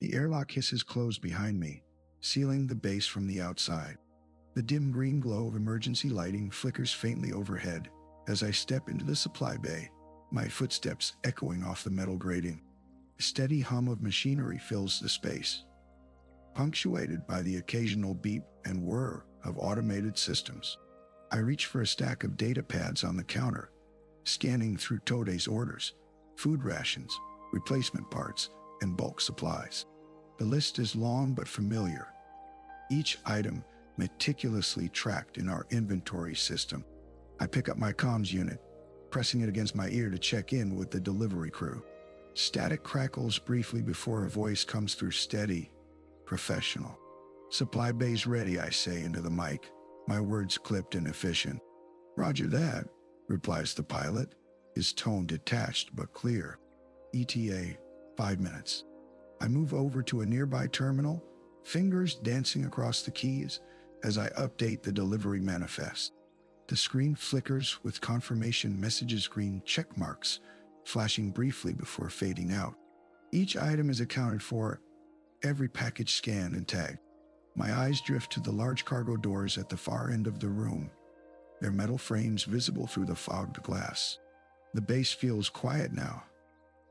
The airlock hisses closed behind me, sealing the base from the outside. The dim green glow of emergency lighting flickers faintly overhead as I step into the supply bay, my footsteps echoing off the metal grating. A steady hum of machinery fills the space, punctuated by the occasional beep and whir of automated systems. I reach for a stack of data pads on the counter, scanning through Tode's orders, food rations, replacement parts, and bulk supplies. The list is long but familiar, each item meticulously tracked in our inventory system. I pick up my comms unit, pressing it against my ear to check in with the delivery crew. Static crackles briefly before a voice comes through steady, professional. "Supply bay's ready," I say into the mic, my words clipped and efficient. "Roger that," replies the pilot, his tone detached but clear. "ETA, 5 minutes." I move over to a nearby terminal, fingers dancing across the keys as I update the delivery manifest. The screen flickers with confirmation messages, green check marks flashing briefly before fading out. Each item is accounted for, every package scanned and tagged. My eyes drift to the large cargo doors at the far end of the room, their metal frames visible through the fogged glass. The base feels quiet now,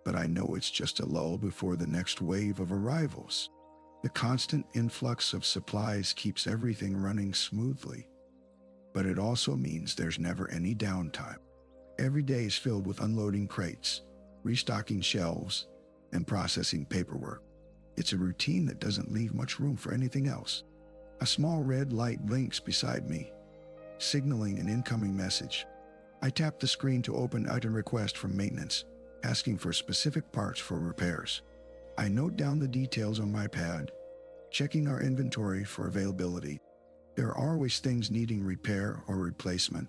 but I know it's just a lull before the next wave of arrivals. The constant influx of supplies keeps everything running smoothly, but it also means there's never any downtime. Every day is filled with unloading crates, restocking shelves, and processing paperwork. It's a routine that doesn't leave much room for anything else. A small red light blinks beside me, signaling an incoming message. I tap the screen to open item request from maintenance, asking for specific parts for repairs. I note down the details on my pad, checking our inventory for availability. There are always things needing repair or replacement,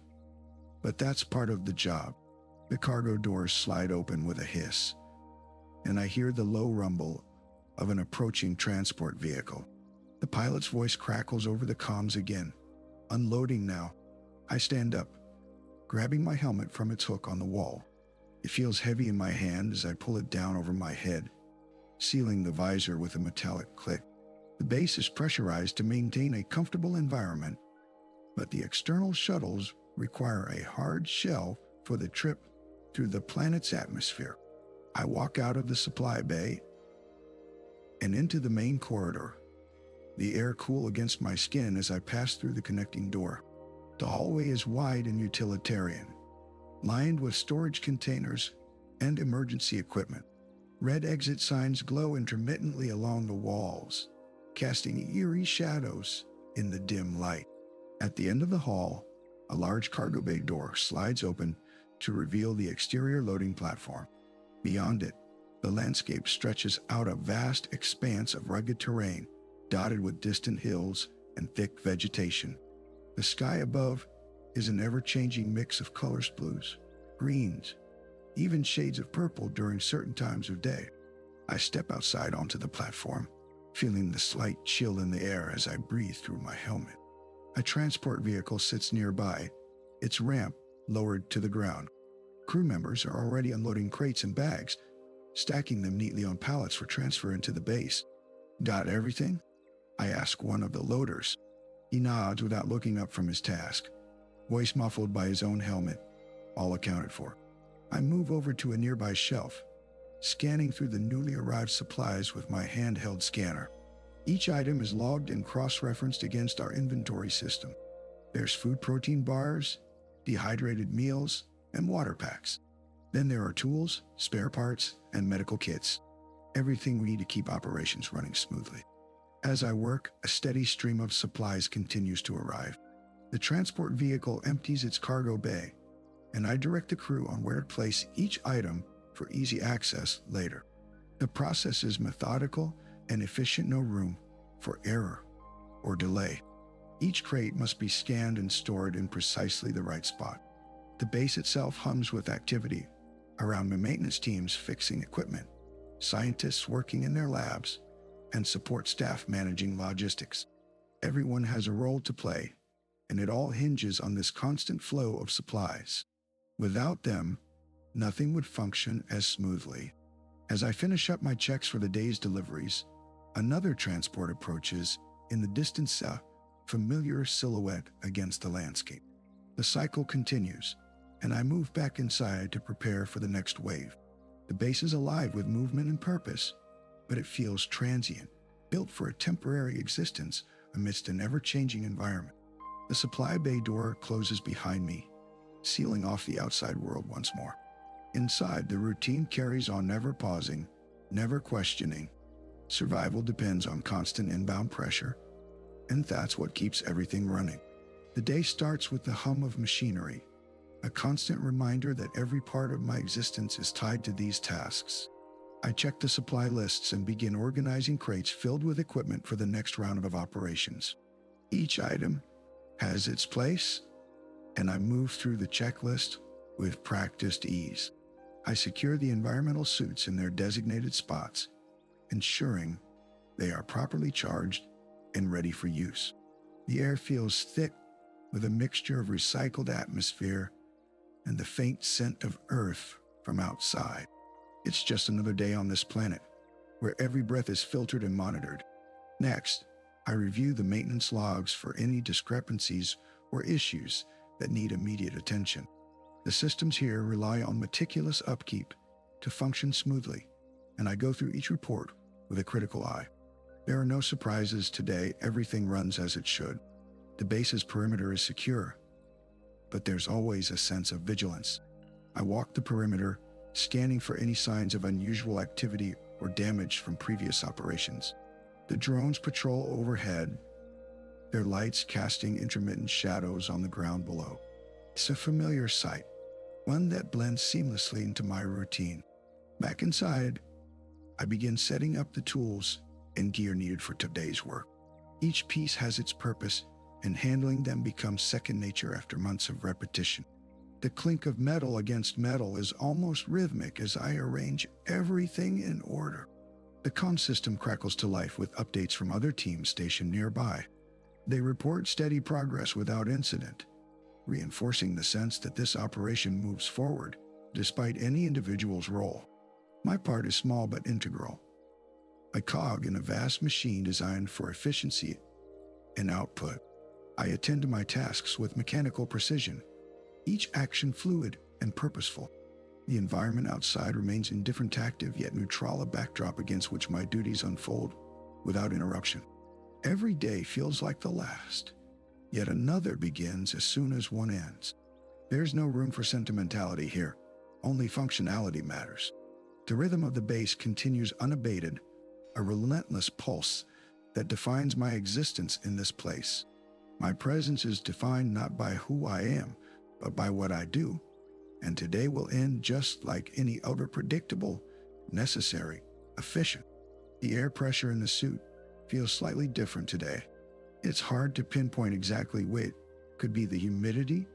but that's part of the job. The cargo doors slide open with a hiss, and I hear the low rumble of an approaching transport vehicle. The pilot's voice crackles over the comms again. "Unloading now." I stand up, grabbing my helmet from its hook on the wall. It feels heavy in my hand as I pull it down over my head, sealing the visor with a metallic click. The base is pressurized to maintain a comfortable environment, but the external shuttles require a hard shell for the trip through the planet's atmosphere. I walk out of the supply bay and into the main corridor, the air cool against my skin as I pass through the connecting door. The hallway is wide and utilitarian, lined with storage containers and emergency equipment. Red exit signs glow intermittently along the walls, casting eerie shadows in the dim light. At the end of the hall, a large cargo bay door slides open to reveal the exterior loading platform. Beyond it, the landscape stretches out a vast expanse of rugged terrain, dotted with distant hills and thick vegetation. The sky above is an ever-changing mix of colors: blues, greens, even shades of purple during certain times of day. I step outside onto the platform, feeling the slight chill in the air as I breathe through my helmet. A transport vehicle sits nearby, its ramp lowered to the ground. Crew members are already unloading crates and bags, stacking them neatly on pallets for transfer into the base. "Got everything?" I ask one of the loaders. He nods without looking up from his task, voice muffled by his own helmet. "All accounted for." I move over to a nearby shelf, scanning through the newly arrived supplies with my handheld scanner. Each item is logged and cross-referenced against our inventory system. There's food protein bars, dehydrated meals, and water packs. Then there are tools, spare parts, and medical kits. Everything we need to keep operations running smoothly. As I work, a steady stream of supplies continues to arrive. The transport vehicle empties its cargo bay, and I direct the crew on where to place each item for easy access later. The process is methodical and efficient, no room for error or delay. Each crate must be scanned and stored in precisely the right spot. The base itself hums with activity around my maintenance teams fixing equipment, scientists working in their labs, and support staff managing logistics. Everyone has a role to play, and it all hinges on this constant flow of supplies. Without them, nothing would function as smoothly. As I finish up my checks for the day's deliveries, Another transport approaches, in the distance a familiar silhouette against the landscape. The cycle continues, and I move back inside to prepare for the next wave. The base is alive with movement and purpose, but it feels transient, built for a temporary existence amidst an ever-changing environment. The supply bay door closes behind me, sealing off the outside world once more. Inside, the routine carries on, never pausing, never questioning. Survival depends on constant inbound pressure, and that's what keeps everything running. The day starts with the hum of machinery, a constant reminder that every part of my existence is tied to these tasks. I check the supply lists and begin organizing crates filled with equipment for the next round of operations. Each item has its place, and I move through the checklist with practiced ease. I secure the environmental suits in their designated spots, ensuring they are properly charged and ready for use. The air feels thick with a mixture of recycled atmosphere and the faint scent of earth from outside. It's just another day on this planet, where every breath is filtered and monitored. Next, I review the maintenance logs for any discrepancies or issues that need immediate attention. The systems here rely on meticulous upkeep to function smoothly, and I go through each report with a critical eye. There are no surprises today. Everything runs as it should. The base's perimeter is secure, but there's always a sense of vigilance. I walk the perimeter, scanning for any signs of unusual activity or damage from previous operations. The drones patrol overhead, their lights casting intermittent shadows on the ground below. It's a familiar sight, one that blends seamlessly into my routine. Back inside, I begin setting up the tools and gear needed for today's work. Each piece has its purpose, and handling them becomes second nature after months of repetition. The clink of metal against metal is almost rhythmic as I arrange everything in order. The comm system crackles to life with updates from other teams stationed nearby. They report steady progress without incident, reinforcing the sense that this operation moves forward despite any individual's role. My part is small but integral, a cog in a vast machine designed for efficiency and output. I attend to my tasks with mechanical precision, each action fluid and purposeful. The environment outside remains indifferent, active, yet neutral, a backdrop against which my duties unfold without interruption. Every day feels like the last, yet another begins as soon as one ends. There's no room for sentimentality here, only functionality matters. The rhythm of the bass continues unabated, a relentless pulse that defines my existence in this place. My presence is defined not by who I am, but by what I do, and today will end just like any other, predictable, necessary, efficient. The air pressure in the suit feels slightly different today. It's hard to pinpoint exactly what could be the humidity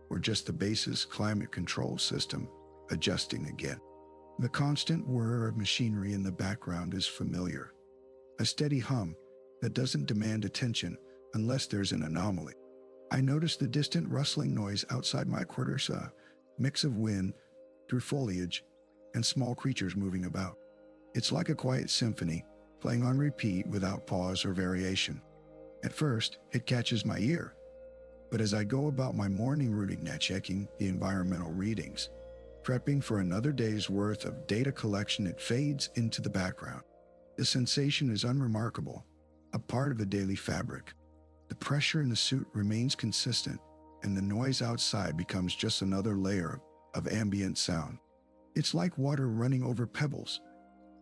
or just the base's climate control system adjusting again. The constant whir of machinery in the background is familiar, a steady hum that doesn't demand attention unless there's an anomaly. I notice the distant rustling noise outside my quarters, a mix of wind through foliage and small creatures moving about. It's like a quiet symphony, playing on repeat without pause or variation. At first, it catches my ear, but as I go about my morning routine, checking the environmental readings, prepping for another day's worth of data collection, it fades into the background. The sensation is unremarkable, a part of the daily fabric. The pressure in the suit remains consistent, and the noise outside becomes just another layer of ambient sound. It's like water running over pebbles,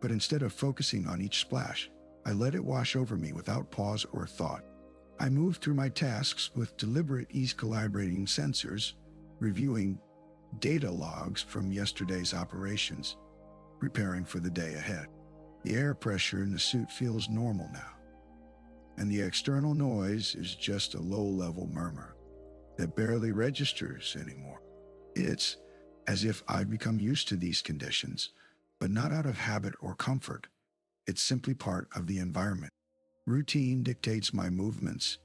but instead of focusing on each splash, I let it wash over me without pause or thought. I move through my tasks with deliberate ease, calibrating sensors, reviewing data logs from yesterday's operations, preparing for the day ahead. The air pressure in the suit feels normal now, and the external noise is just a low-level murmur that barely registers anymore. It's as if I've become used to these conditions, but not out of habit or comfort. It's simply part of the environment. Routine dictates my movements,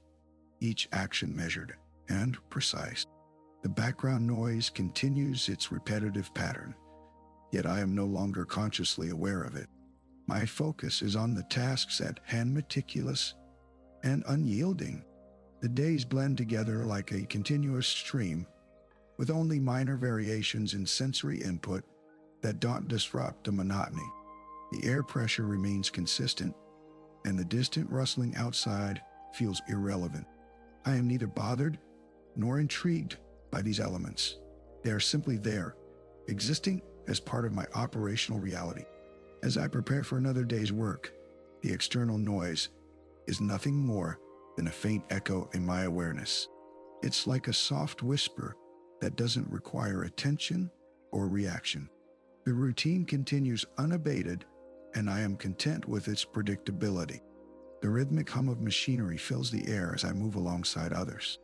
each action measured and precise. The background noise continues its repetitive pattern, yet I am no longer consciously aware of it. My focus is on the tasks at hand, meticulous and unyielding. The days blend together like a continuous stream, with only minor variations in sensory input that don't disrupt the monotony. The air pressure remains consistent, and the distant rustling outside feels irrelevant. I am neither bothered nor intrigued by these elements. They are simply there, existing as part of my operational reality. As I prepare for another day's work, the external noise is nothing more than a faint echo in my awareness. It's like a soft whisper that doesn't require attention or reaction. The routine continues unabated, and I am content with its predictability. The rhythmic hum of machinery fills the air as I move alongside others.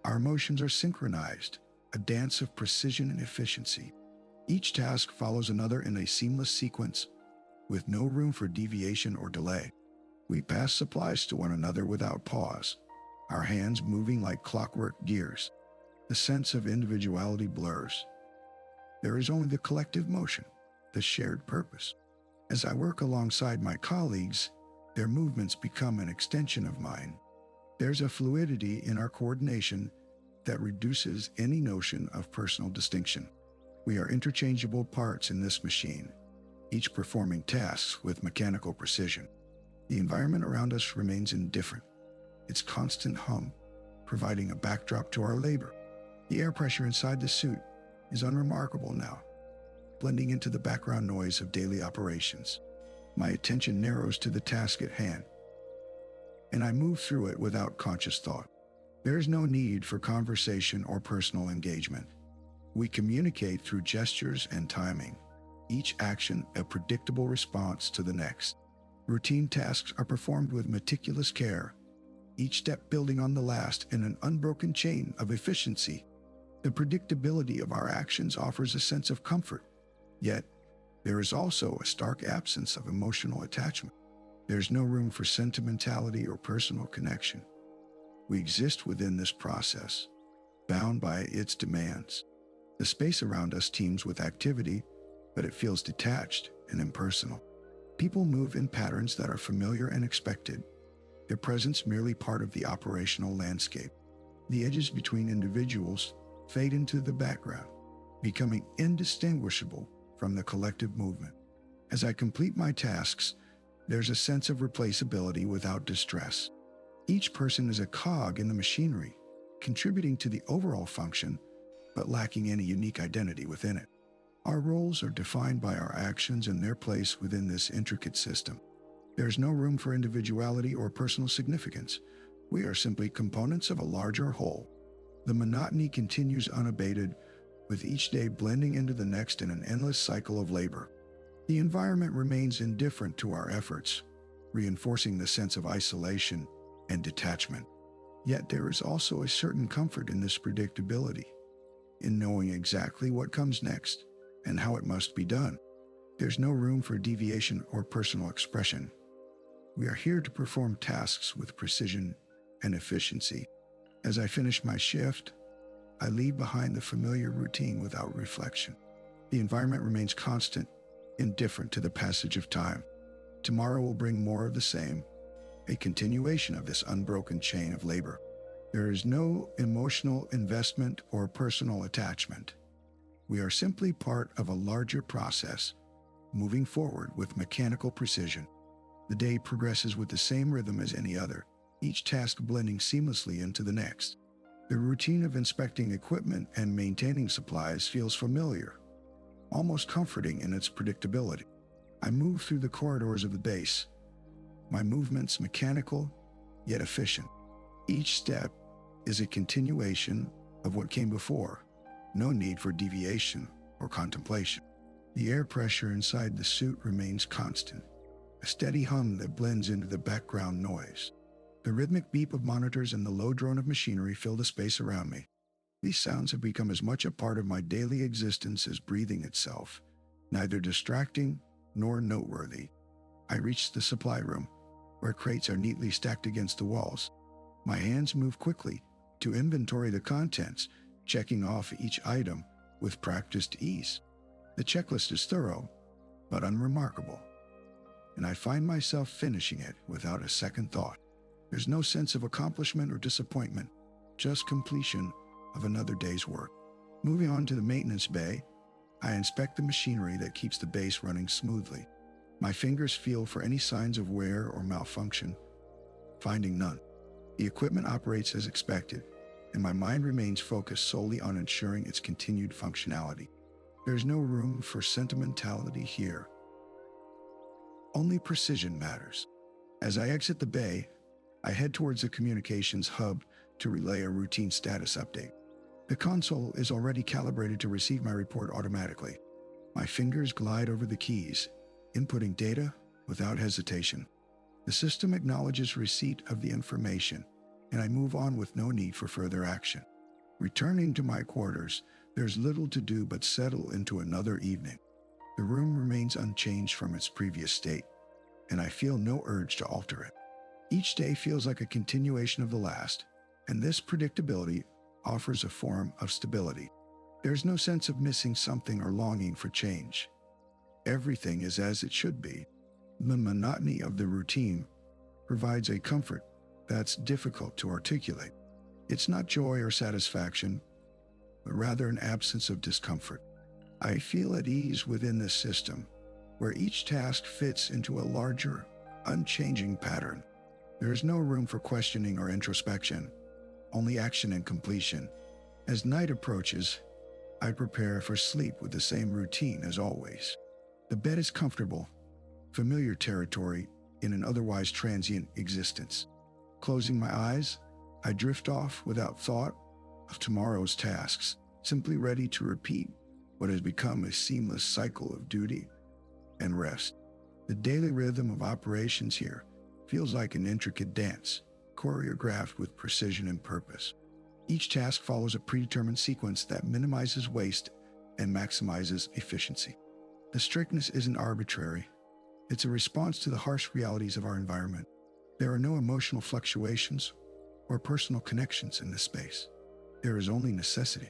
Our motions are synchronized, a dance of precision and efficiency. Each task follows another in a seamless sequence, with no room for deviation or delay. We pass supplies to one another without pause, our hands moving like clockwork gears. The sense of individuality blurs. There is only the collective motion, the shared purpose. As I work alongside my colleagues, their movements become an extension of mine. There's a fluidity in our coordination that reduces any notion of personal distinction. We are interchangeable parts in this machine, each performing tasks with mechanical precision. The environment around us remains indifferent, its constant hum providing a backdrop to our labor. The air pressure inside the suit is unremarkable now, blending into the background noise of daily operations. My attention narrows to the task at hand, and I move through it without conscious thought. There is no need for conversation or personal engagement. We communicate through gestures and timing, each action a predictable response to the next. Routine tasks are performed with meticulous care, each step building on the last in an unbroken chain of efficiency. The predictability of our actions offers a sense of comfort, yet there is also a stark absence of emotional attachment. There's no room for sentimentality or personal connection. We exist within this process, bound by its demands. The space around us teems with activity, but it feels detached and impersonal. People move in patterns that are familiar and expected, their presence merely part of the operational landscape. The edges between individuals fade into the background, becoming indistinguishable from the collective movement. As I complete my tasks, there's a sense of replaceability without distress. Each person is a cog in the machinery, contributing to the overall function, but lacking any unique identity within it. Our roles are defined by our actions and their place within this intricate system. There's no room for individuality or personal significance. We are simply components of a larger whole. The monotony continues unabated, with each day blending into the next in an endless cycle of labor. The environment remains indifferent to our efforts, reinforcing the sense of isolation and detachment. Yet there is also a certain comfort in this predictability, in knowing exactly what comes next and how it must be done. There's no room for deviation or personal expression. We are here to perform tasks with precision and efficiency. As I finish my shift, I leave behind the familiar routine without reflection. The environment remains constant, indifferent to the passage of time. Tomorrow will bring more of the same, a continuation of this unbroken chain of labor. There is no emotional investment or personal attachment. We are simply part of a larger process, moving forward with mechanical precision. The day progresses with the same rhythm as any other, each task blending seamlessly into the next. The routine of inspecting equipment and maintaining supplies feels familiar, almost comforting in its predictability. I move through the corridors of the base, my movements mechanical yet efficient. Each step is a continuation of what came before, no need for deviation or contemplation. The air pressure inside the suit remains constant, a steady hum that blends into the background noise. The rhythmic beep of monitors and the low drone of machinery fill the space around me. These sounds have become as much a part of my daily existence as breathing itself, neither distracting nor noteworthy. I reach the supply room, where crates are neatly stacked against the walls. My hands move quickly to inventory the contents, checking off each item with practiced ease. The checklist is thorough, but unremarkable. and I find myself finishing it without a second thought. There's no sense of accomplishment or disappointment, just completion of another day's work. Moving on to the maintenance bay, I inspect the machinery that keeps the base running smoothly. My fingers feel for any signs of wear or malfunction, finding none. The equipment operates as expected, and my mind remains focused solely on ensuring its continued functionality. There's no room for sentimentality here. Only precision matters. As I exit the bay, I head towards the communications hub to relay a routine status update. The console is already calibrated to receive my report automatically. My fingers glide over the keys, inputting data without hesitation. The system acknowledges receipt of the information, and I move on with no need for further action. Returning to my quarters, there's little to do but settle into another evening. The room remains unchanged from its previous state, and I feel no urge to alter it. Each day feels like a continuation of the last, and this predictability offers a form of stability. There's no sense of missing something or longing for change. Everything is as it should be. The monotony of the routine provides a comfort that's difficult to articulate. It's not joy or satisfaction, but rather an absence of discomfort. I feel at ease within this system, where each task fits into a larger, unchanging pattern. There is no room for questioning or introspection, only action and completion. As night approaches, I prepare for sleep with the same routine as always. The bed is comfortable, familiar territory in an otherwise transient existence. Closing my eyes, I drift off without thought of tomorrow's tasks, simply ready to repeat what has become a seamless cycle of duty and rest. The daily rhythm of operations here feels like an intricate dance, choreographed with precision and purpose. Each task follows a predetermined sequence that minimizes waste and maximizes efficiency. The strictness isn't arbitrary. It's a response to the harsh realities of our environment. There are no emotional fluctuations or personal connections in this space. There is only necessity.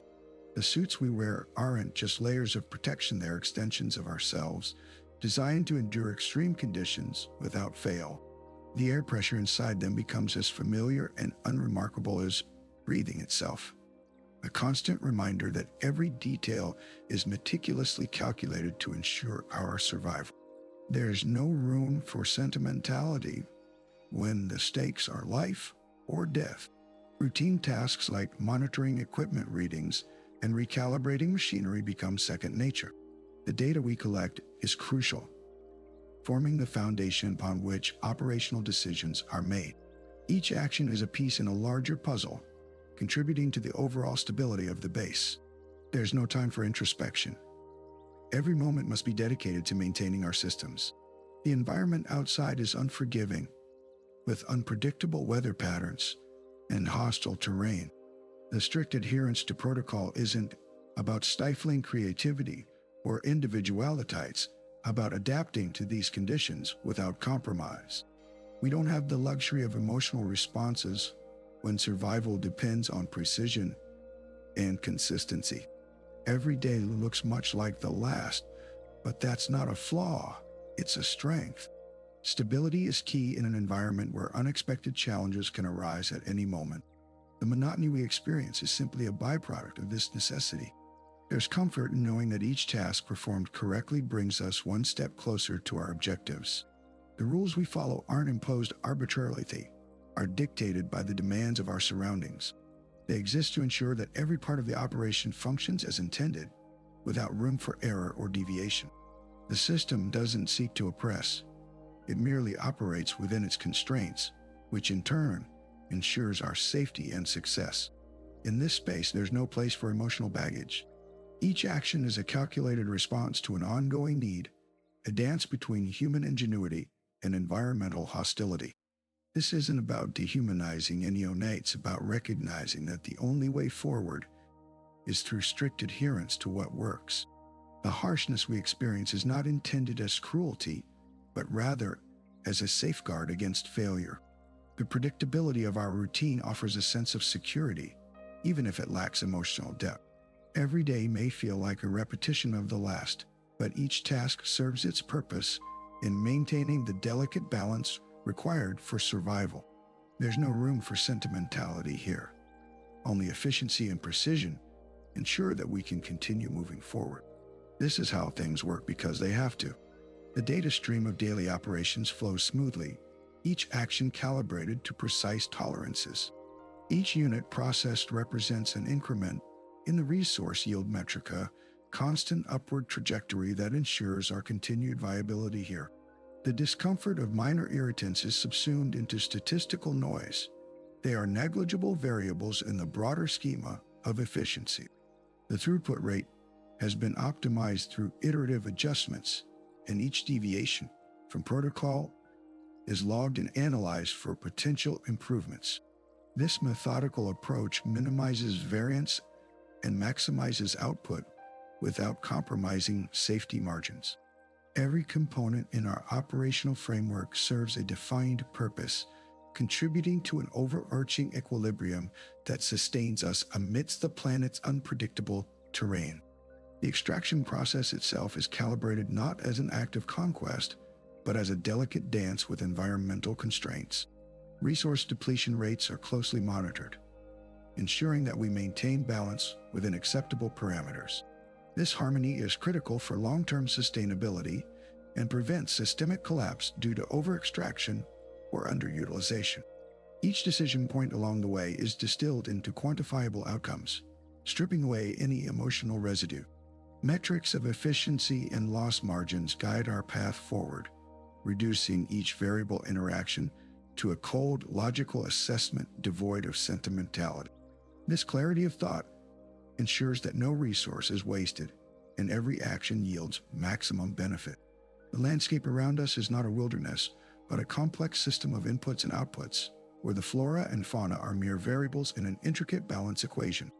The suits we wear aren't just layers of protection, they're extensions of ourselves, designed to endure extreme conditions without fail. The air pressure inside them becomes as familiar and unremarkable as breathing itself. A constant reminder that every detail is meticulously calculated to ensure our survival. There's no room for sentimentality when the stakes are life or death. Routine tasks like monitoring equipment readings and recalibrating machinery become second nature. The data we collect is crucial, forming the foundation upon which operational decisions are made. Each action is a piece in a larger puzzle, contributing to the overall stability of the base. There's no time for introspection. Every moment must be dedicated to maintaining our systems. The environment outside is unforgiving, with unpredictable weather patterns and hostile terrain. The strict adherence to protocol isn't about stifling creativity or individuality, it's about adapting to these conditions without compromise. We don't have the luxury of emotional responses when survival depends on precision and consistency. Every day looks much like the last, but that's not a flaw, it's a strength. Stability is key in an environment where unexpected challenges can arise at any moment. The monotony we experience is simply a byproduct of this necessity. There's comfort in knowing that each task performed correctly brings us one step closer to our objectives. The rules we follow aren't imposed arbitrarily, they are dictated by the demands of our surroundings. They exist to ensure that every part of the operation functions as intended, without room for error or deviation. The system doesn't seek to oppress. It merely operates within its constraints, which in turn ensures our safety and success. In this space, there's no place for emotional baggage. Each action is a calculated response to an ongoing need, a dance between human ingenuity and environmental hostility. This isn't about dehumanizing any neonates, it's about recognizing that the only way forward is through strict adherence to what works. The harshness we experience is not intended as cruelty, but rather as a safeguard against failure. The predictability of our routine offers a sense of security, even if it lacks emotional depth. Every day may feel like a repetition of the last, but each task serves its purpose in maintaining the delicate balance required for survival. There's no room for sentimentality here. Only efficiency and precision ensure that we can continue moving forward. This is how things work because they have to. The data stream of daily operations flows smoothly, each action calibrated to precise tolerances. Each unit processed represents an increment in the resource yield metrica, constant upward trajectory that ensures our continued viability here. The discomfort of minor irritants is subsumed into statistical noise. They are negligible variables in the broader schema of efficiency. The throughput rate has been optimized through iterative adjustments, and each deviation from protocol is logged and analyzed for potential improvements. This methodical approach minimizes variance and maximizes output without compromising safety margins. Every component in our operational framework serves a defined purpose, contributing to an overarching equilibrium that sustains us amidst the planet's unpredictable terrain. The extraction process itself is calibrated not as an act of conquest, but as a delicate dance with environmental constraints. Resource depletion rates are closely monitored, ensuring that we maintain balance within acceptable parameters. This harmony is critical for long-term sustainability and prevents systemic collapse due to overextraction or underutilization. Each decision point along the way is distilled into quantifiable outcomes, stripping away any emotional residue. Metrics of efficiency and loss margins guide our path forward, reducing each variable interaction to a cold, logical assessment devoid of sentimentality. This clarity of thought ensures that no resource is wasted and every action yields maximum benefit. The landscape around us is not a wilderness, but a complex system of inputs and outputs, where the flora and fauna are mere variables in an intricate balance equation.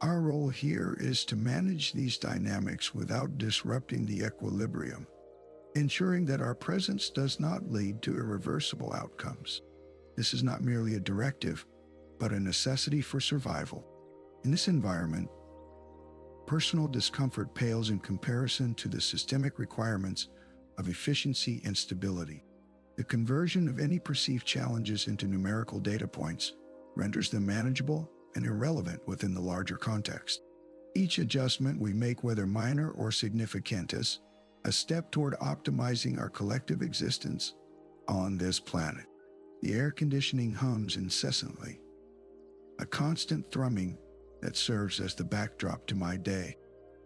Our role here is to manage these dynamics without disrupting the equilibrium, ensuring that our presence does not lead to irreversible outcomes. This is not merely a directive, but a necessity for survival. In this environment, personal discomfort pales in comparison to the systemic requirements of efficiency and stability. The conversion of any perceived challenges into numerical data points renders them manageable and irrelevant within the larger context. Each adjustment we make, whether minor or significant, is a step toward optimizing our collective existence on this planet. The air conditioning hums incessantly, a constant thrumming that serves as the backdrop to my day.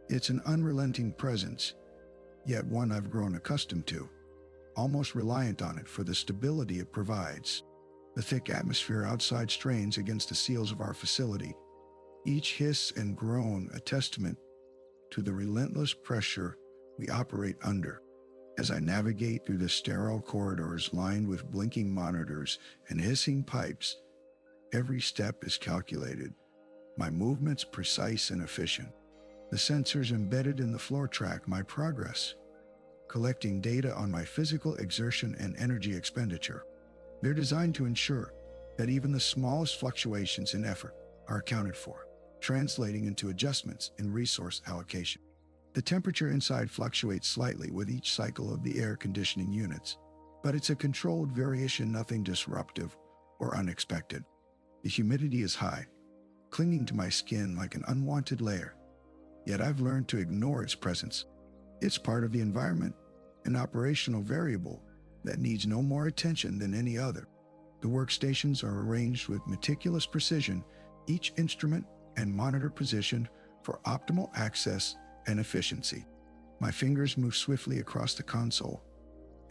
It's an unrelenting presence, yet one I've grown accustomed to, almost reliant on it for the stability it provides. The thick atmosphere outside strains against the seals of our facility, each hiss and groan a testament to the relentless pressure we operate under. As I navigate through the sterile corridors lined with blinking monitors and hissing pipes, every step is calculated, my movements precise and efficient. The sensors embedded in the floor track my progress, collecting data on my physical exertion and energy expenditure. They're designed to ensure that even the smallest fluctuations in effort are accounted for, translating into adjustments in resource allocation. The temperature inside fluctuates slightly with each cycle of the air conditioning units, but it's a controlled variation, nothing disruptive or unexpected. The humidity is high, clinging to my skin like an unwanted layer, yet I've learned to ignore its presence. It's part of the environment, an operational variable that needs no more attention than any other. The workstations are arranged with meticulous precision, each instrument and monitor positioned for optimal access and efficiency. My fingers move swiftly across the console,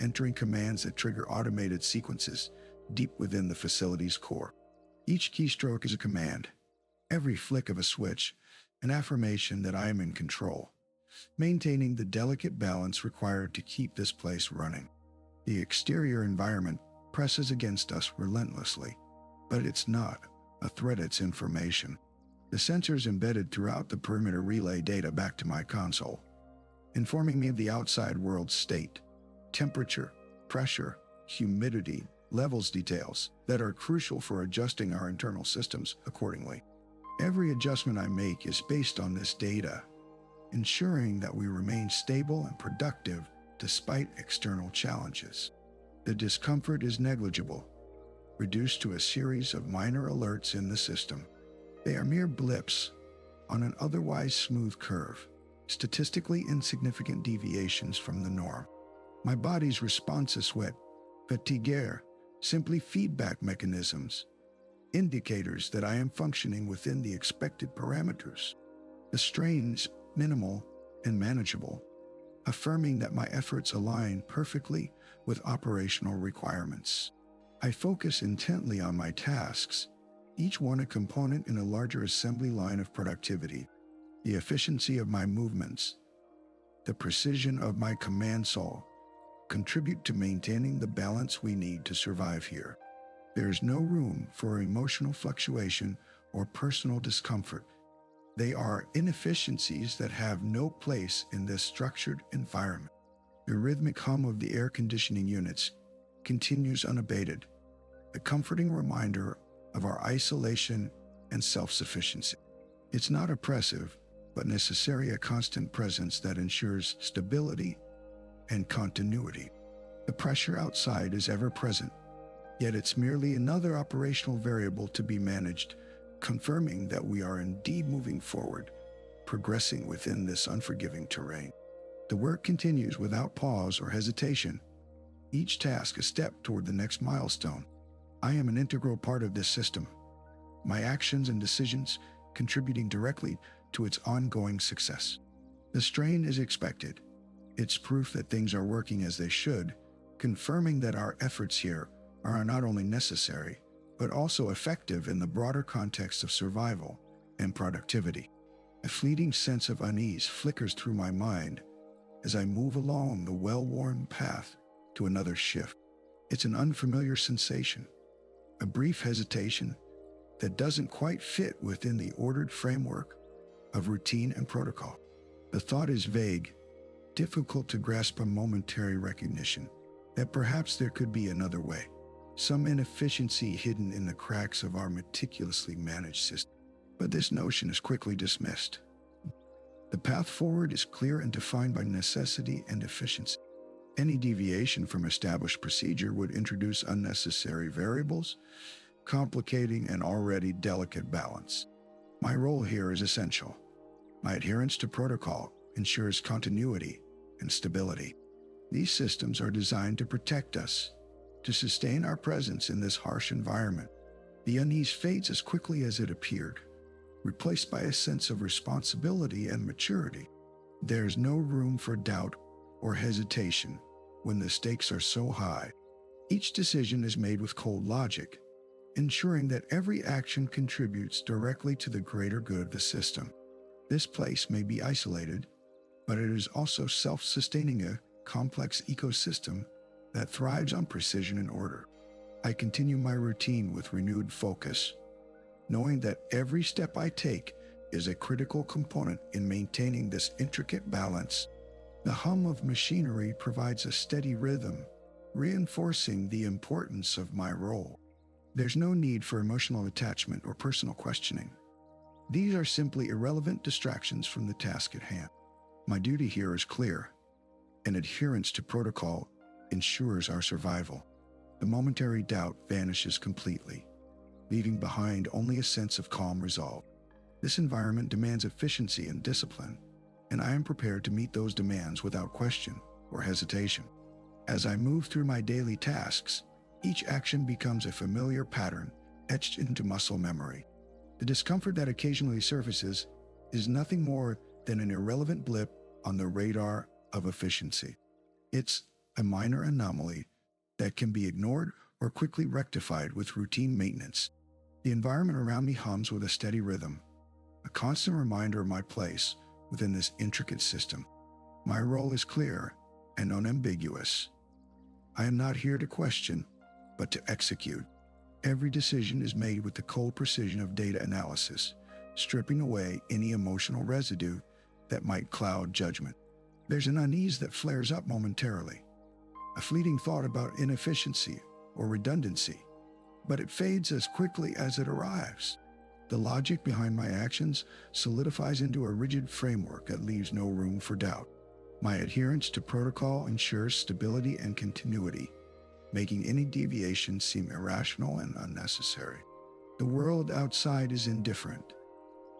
entering commands that trigger automated sequences deep within the facility's core. Each keystroke is a command, every flick of a switch an affirmation that I am in control, maintaining the delicate balance required to keep this place running. The exterior environment presses against us relentlessly, but it's not a threat, it's information. The sensors embedded throughout the perimeter relay data back to my console, informing me of the outside world's state, temperature, pressure, humidity, levels details that are crucial for adjusting our internal systems accordingly. Every adjustment I make is based on this data, ensuring that we remain stable and productive despite external challenges. The discomfort is negligible, reduced to a series of minor alerts in the system. They are mere blips on an otherwise smooth curve, statistically insignificant deviations from the norm. My body's responses, sweat, fatigue, simply feedback mechanisms, indicators that I am functioning within the expected parameters. The strain is minimal and manageable, affirming that my efforts align perfectly with operational requirements. I focus intently on my tasks, each one a component in a larger assembly line of productivity. The efficiency of my movements, the precision of my command soul, contribute to maintaining the balance we need to survive here. There is no room for emotional fluctuation or personal discomfort. They are inefficiencies that have no place in this structured environment. The rhythmic hum of the air conditioning units continues unabated, a comforting reminder of our isolation and self-sufficiency. It's not oppressive, but necessary, a constant presence that ensures stability and continuity. The pressure outside is ever present, yet it's merely another operational variable to be managed, confirming that we are indeed moving forward, progressing within this unforgiving terrain. The work continues without pause or hesitation, each task a step toward the next milestone. I am an integral part of this system, my actions and decisions contributing directly to its ongoing success. The strain is expected. It's proof that things are working as they should, confirming that our efforts here are not only necessary, but also effective in the broader context of survival and productivity. A fleeting sense of unease flickers through my mind as I move along the well-worn path to another shift. It's an unfamiliar sensation, a brief hesitation that doesn't quite fit within the ordered framework of routine and protocol. The thought is vague, difficult to grasp, a momentary recognition that perhaps there could be another way, some inefficiency hidden in the cracks of our meticulously managed system. But this notion is quickly dismissed. The path forward is clear and defined by necessity and efficiency. Any deviation from established procedure would introduce unnecessary variables, complicating an already delicate balance. My role here is essential. My adherence to protocol ensures continuity and stability. These systems are designed to protect us, to sustain our presence in this harsh environment. The unease fades as quickly as it appeared, replaced by a sense of responsibility and maturity. There's no room for doubt or hesitation when the stakes are so high. Each decision is made with cold logic, ensuring that every action contributes directly to the greater good of the system. This place may be isolated, but it is also self-sustaining, a complex ecosystem that thrives on precision and order. I continue my routine with renewed focus, knowing that every step I take is a critical component in maintaining this intricate balance. The hum of machinery provides a steady rhythm, reinforcing the importance of my role. There's no need for emotional attachment or personal questioning. These are simply irrelevant distractions from the task at hand. My duty here is clear, and adherence to protocol ensures our survival. The momentary doubt vanishes completely, leaving behind only a sense of calm resolve. This environment demands efficiency and discipline, and I am prepared to meet those demands without question or hesitation. As I move through my daily tasks, each action becomes a familiar pattern etched into muscle memory. The discomfort that occasionally surfaces is nothing more than an irrelevant blip on the radar of efficiency. It's a minor anomaly that can be ignored or quickly rectified with routine maintenance. The environment around me hums with a steady rhythm, a constant reminder of my place within this intricate system. My role is clear and unambiguous. I am not here to question, but to execute. Every decision is made with the cold precision of data analysis, stripping away any emotional residue that might cloud judgment. There's an unease that flares up momentarily, a fleeting thought about inefficiency or redundancy, but it fades as quickly as it arrives. The logic behind my actions solidifies into a rigid framework that leaves no room for doubt. My adherence to protocol ensures stability and continuity, making any deviation seem irrational and unnecessary. The world outside is indifferent,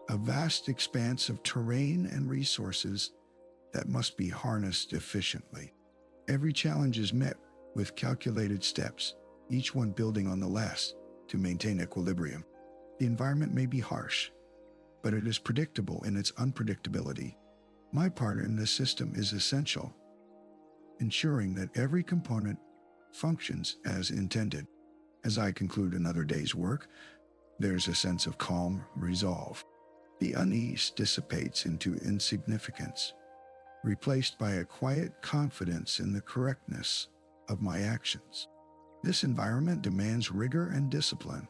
a vast expanse of terrain and resources that must be harnessed efficiently. Every challenge is met with calculated steps, each one building on the last to maintain equilibrium. The environment may be harsh, but it is predictable in its unpredictability. My part in this system is essential, ensuring that every component functions as intended. As I conclude another day's work, there's a sense of calm resolve. The unease dissipates into insignificance, replaced by a quiet confidence in the correctness of my actions. This environment demands rigor and discipline,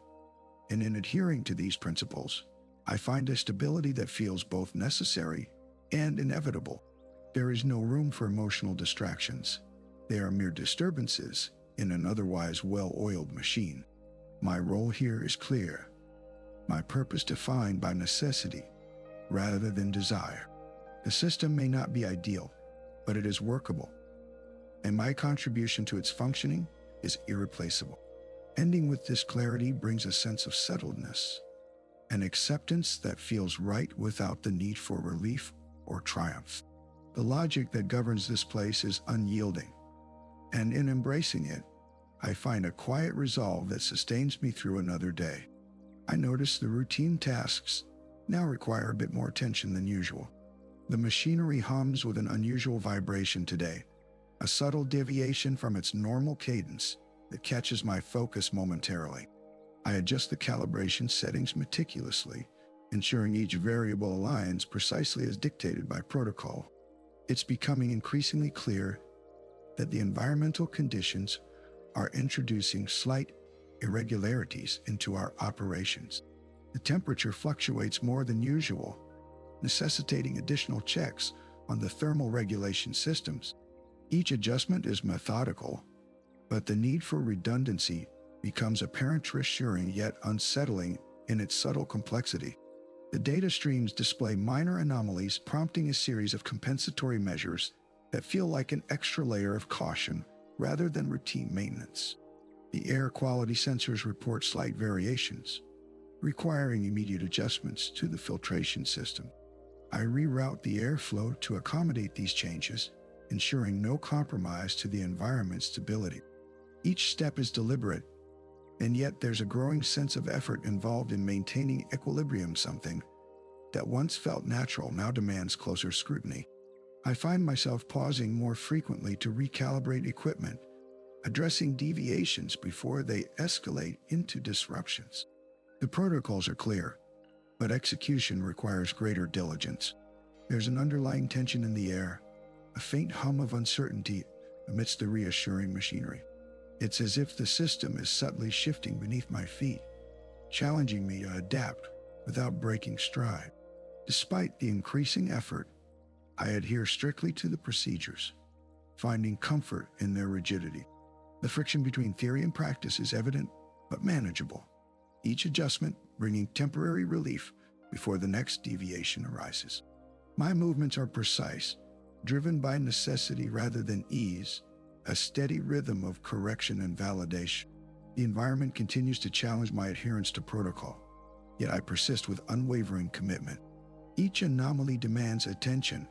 and in adhering to these principles, I find a stability that feels both necessary and inevitable. There is no room for emotional distractions. They are mere disturbances in an otherwise well-oiled machine. My role here is clear, my purpose defined by necessity rather than desire. The system may not be ideal, but it is workable, and my contribution to its functioning is irreplaceable. Ending with this clarity brings a sense of settledness, an acceptance that feels right without the need for relief or triumph. The logic that governs this place is unyielding, and in embracing it, I find a quiet resolve that sustains me through another day. I notice the routine tasks now require a bit more attention than usual. The machinery hums with an unusual vibration today, a subtle deviation from its normal cadence that catches my focus momentarily. I adjust the calibration settings meticulously, ensuring each variable aligns precisely as dictated by protocol. It's becoming increasingly clear that the environmental conditions are introducing slight irregularities into our operations. The temperature fluctuates more than usual, necessitating additional checks on the thermal regulation systems. Each adjustment is methodical, but the need for redundancy becomes apparent, reassuring yet unsettling in its subtle complexity. The data streams display minor anomalies, prompting a series of compensatory measures that feel like an extra layer of caution rather than routine maintenance. The air quality sensors report slight variations, requiring immediate adjustments to the filtration system. I reroute the airflow to accommodate these changes, ensuring no compromise to the environment's stability. Each step is deliberate, and yet there's a growing sense of effort involved in maintaining equilibrium. Something that once felt natural now demands closer scrutiny. I find myself pausing more frequently to recalibrate equipment, addressing deviations before they escalate into disruptions. The protocols are clear, but execution requires greater diligence. There's an underlying tension in the air, a faint hum of uncertainty amidst the reassuring machinery. It's as if the system is subtly shifting beneath my feet, challenging me to adapt without breaking stride. Despite the increasing effort, I adhere strictly to the procedures, finding comfort in their rigidity. The friction between theory and practice is evident but manageable, each adjustment bringing temporary relief before the next deviation arises. My movements are precise, driven by necessity rather than ease, a steady rhythm of correction and validation. The environment continues to challenge my adherence to protocol, yet I persist with unwavering commitment. Each anomaly demands attention,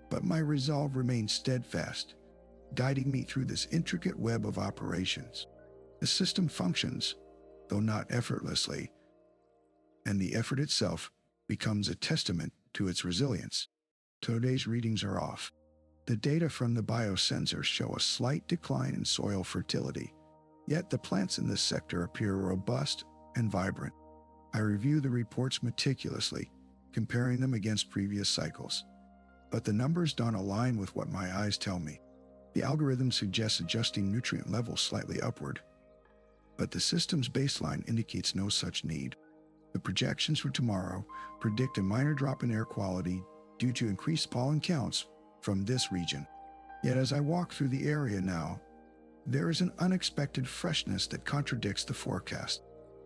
but my resolve remains steadfast, guiding me through this intricate web of operations. The system functions, though not effortlessly, and the effort itself becomes a testament to its resilience. Today's readings are off. The data from the biosensors show a slight decline in soil fertility, yet the plants in this sector appear robust and vibrant. I review the reports meticulously, comparing them against previous cycles, but the numbers don't align with what my eyes tell me. The algorithm suggests adjusting nutrient levels slightly upward, but the system's baseline indicates no such need. The projections for tomorrow predict a minor drop in air quality due to increased pollen counts from this region. Yet as I walk through the area now, there is an unexpected freshness that contradicts the forecast.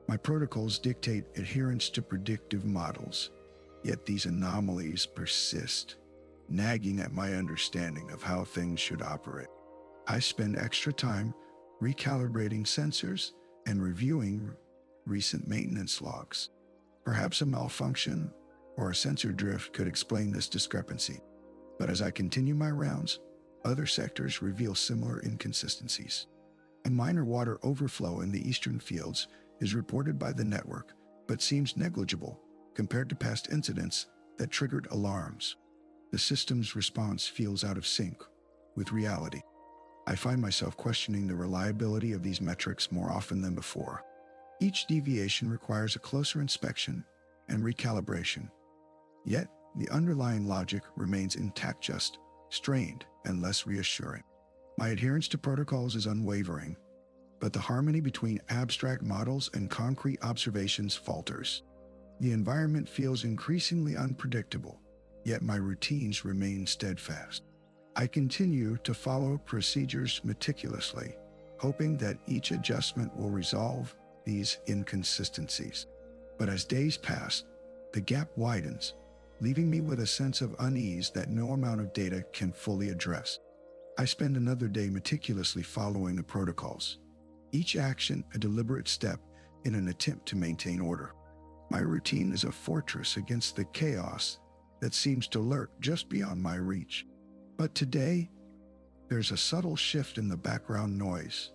My protocols dictate adherence to predictive models, yet these anomalies persist, nagging at my understanding of how things should operate. I spend extra time recalibrating sensors and reviewing recent maintenance logs. Perhaps a malfunction or a sensor drift could explain this discrepancy. But as I continue my rounds, other sectors reveal similar inconsistencies. A minor water overflow in the eastern fields is reported by the network, but seems negligible compared to past incidents that triggered alarms. The system's response feels out of sync with reality. I find myself questioning the reliability of these metrics more often than before. Each deviation requires a closer inspection and recalibration. Yet, the underlying logic remains intact, just strained and less reassuring. My adherence to protocols is unwavering, but the harmony between abstract models and concrete observations falters. The environment feels increasingly unpredictable, yet my routines remain steadfast. I continue to follow procedures meticulously, hoping that each adjustment will resolve these inconsistencies. But as days pass, the gap widens, leaving me with a sense of unease that no amount of data can fully address. I spend another day meticulously following the protocols, each action a deliberate step in an attempt to maintain order. My routine is a fortress against the chaos that seems to lurk just beyond my reach. But today, there's a subtle shift in the background noise,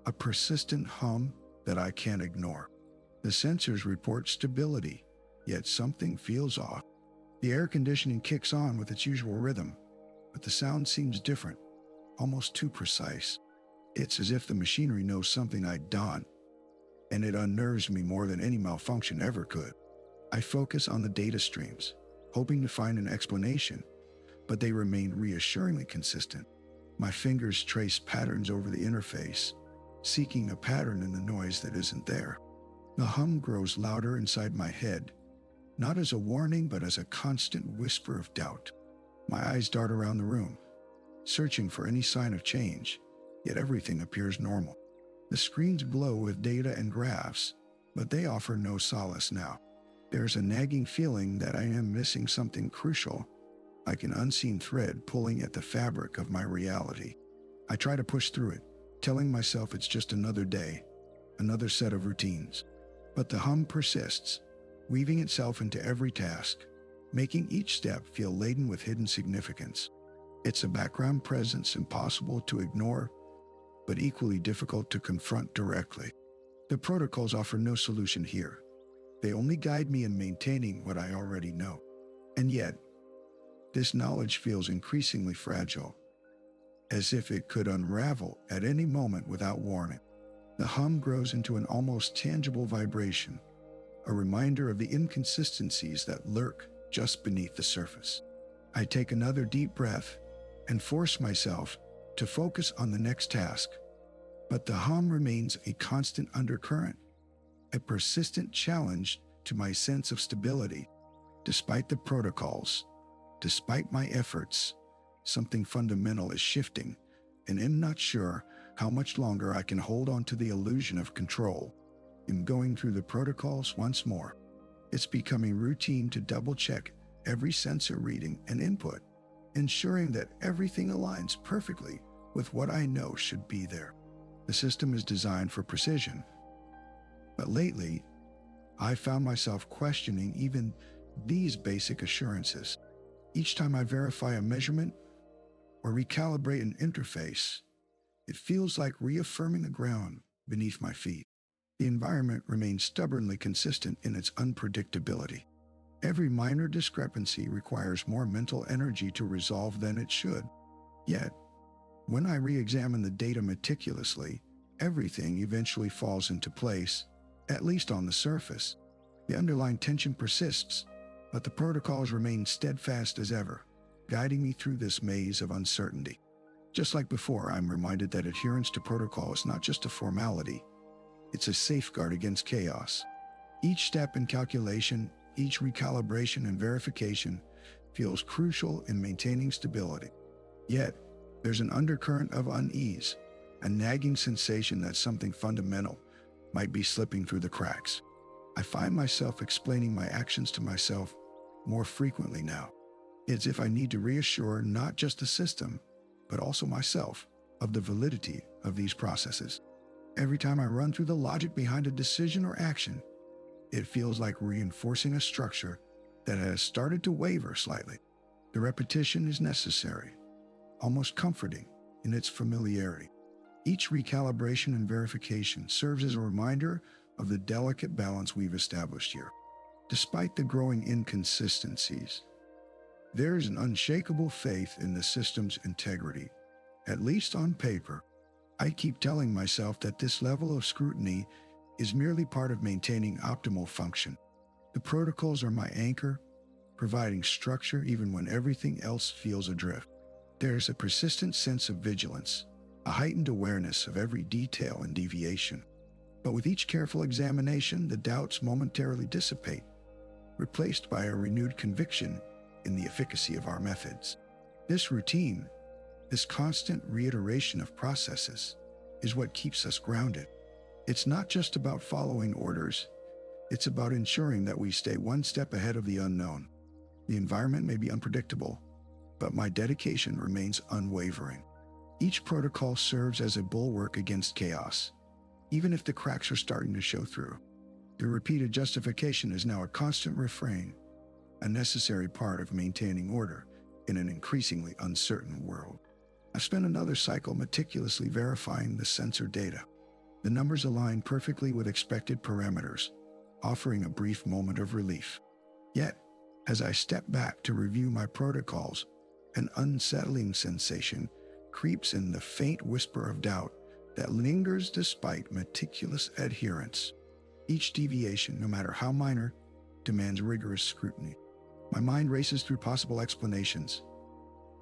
a persistent hum that I can't ignore. The sensors report stability, yet something feels off. The air conditioning kicks on with its usual rhythm, but the sound seems different, almost too precise. It's as if the machinery knows something I don't, and it unnerves me more than any malfunction ever could. I focus on the data streams, hoping to find an explanation, but they remain reassuringly consistent. My fingers trace patterns over the interface, seeking a pattern in the noise that isn't there. The hum grows louder inside my head, not as a warning but as a constant whisper of doubt. My eyes dart around the room, searching for any sign of change, yet everything appears normal. The screens glow with data and graphs, but they offer no solace now. There's a nagging feeling that I am missing something crucial, like an unseen thread pulling at the fabric of my reality. I try to push through it, telling myself it's just another day, another set of routines. But the hum persists, weaving itself into every task, making each step feel laden with hidden significance. It's a background presence impossible to ignore, but equally difficult to confront directly. The protocols offer no solution here. They only guide me in maintaining what I already know. And yet, this knowledge feels increasingly fragile, as if it could unravel at any moment without warning. The hum grows into an almost tangible vibration, a reminder of the inconsistencies that lurk just beneath the surface. I take another deep breath and force myself to focus on the next task, but the hum remains a constant undercurrent, a persistent challenge to my sense of stability. Despite the protocols, despite my efforts, something fundamental is shifting, and I'm not sure how much longer I can hold on to the illusion of control. In going through the protocols once more, it's becoming routine to double-check every sensor reading and input, ensuring that everything aligns perfectly with what I know should be there. The system is designed for precision, but lately, I found myself questioning even these basic assurances. Each time I verify a measurement or recalibrate an interface, it feels like reaffirming the ground beneath my feet. The environment remains stubbornly consistent in its unpredictability. Every minor discrepancy requires more mental energy to resolve than it should. Yet, when I re-examine the data meticulously, everything eventually falls into place, at least on the surface. The underlying tension persists, but the protocols remain steadfast as ever, guiding me through this maze of uncertainty. Just like before, I'm reminded that adherence to protocol is not just a formality, it's a safeguard against chaos. Each step in calculation, each recalibration and verification feels crucial in maintaining stability. Yet, there's an undercurrent of unease, a nagging sensation that something fundamental might be slipping through the cracks. I find myself explaining my actions to myself more frequently now, It's if I need to reassure not just the system, but also myself of the validity of these processes. Every time I run through the logic behind a decision or action, it feels like reinforcing a structure that has started to waver slightly. The repetition is necessary, almost comforting in its familiarity. Each recalibration and verification serves as a reminder of the delicate balance we've established here. Despite the growing inconsistencies, there is an unshakable faith in the system's integrity, at least on paper. I keep telling myself that this level of scrutiny is merely part of maintaining optimal function. The protocols are my anchor, providing structure even when everything else feels adrift. There's a persistent sense of vigilance, a heightened awareness of every detail and deviation. But with each careful examination, the doubts momentarily dissipate, replaced by a renewed conviction in the efficacy of our methods. This routine, this constant reiteration of processes, is what keeps us grounded. It's not just about following orders, it's about ensuring that we stay one step ahead of the unknown. The environment may be unpredictable, but my dedication remains unwavering. Each protocol serves as a bulwark against chaos, even if the cracks are starting to show through. The repeated justification is now a constant refrain, a necessary part of maintaining order in an increasingly uncertain world. I spent another cycle meticulously verifying the sensor data. The numbers align perfectly with expected parameters, offering a brief moment of relief. Yet, as I step back to review my protocols, an unsettling sensation creeps in, the faint whisper of doubt that lingers despite meticulous adherence. Each deviation, no matter how minor, demands rigorous scrutiny. My mind races through possible explanations,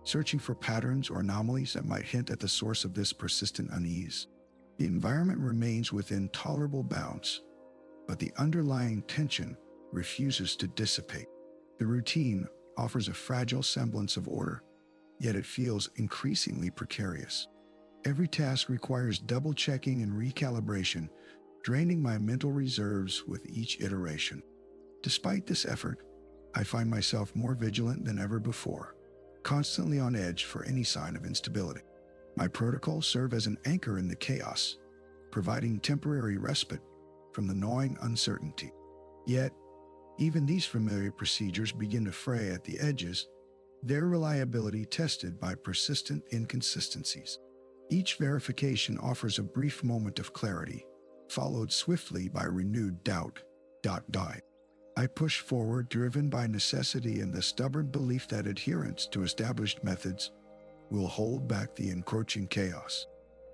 searching for patterns or anomalies that might hint at the source of this persistent unease. The environment remains within tolerable bounds, but the underlying tension refuses to dissipate. The routine offers a fragile semblance of order, yet it feels increasingly precarious. Every task requires double-checking and recalibration, draining my mental reserves with each iteration. Despite this effort, I find myself more vigilant than ever before, constantly on edge for any sign of instability. My protocols serve as an anchor in the chaos, providing temporary respite from the gnawing uncertainty. Yet, even these familiar procedures begin to fray at the edges, their reliability tested by persistent inconsistencies. Each verification offers a brief moment of clarity, followed swiftly by renewed doubt. I push forward, driven by necessity and the stubborn belief that adherence to established methods will hold back the encroaching chaos.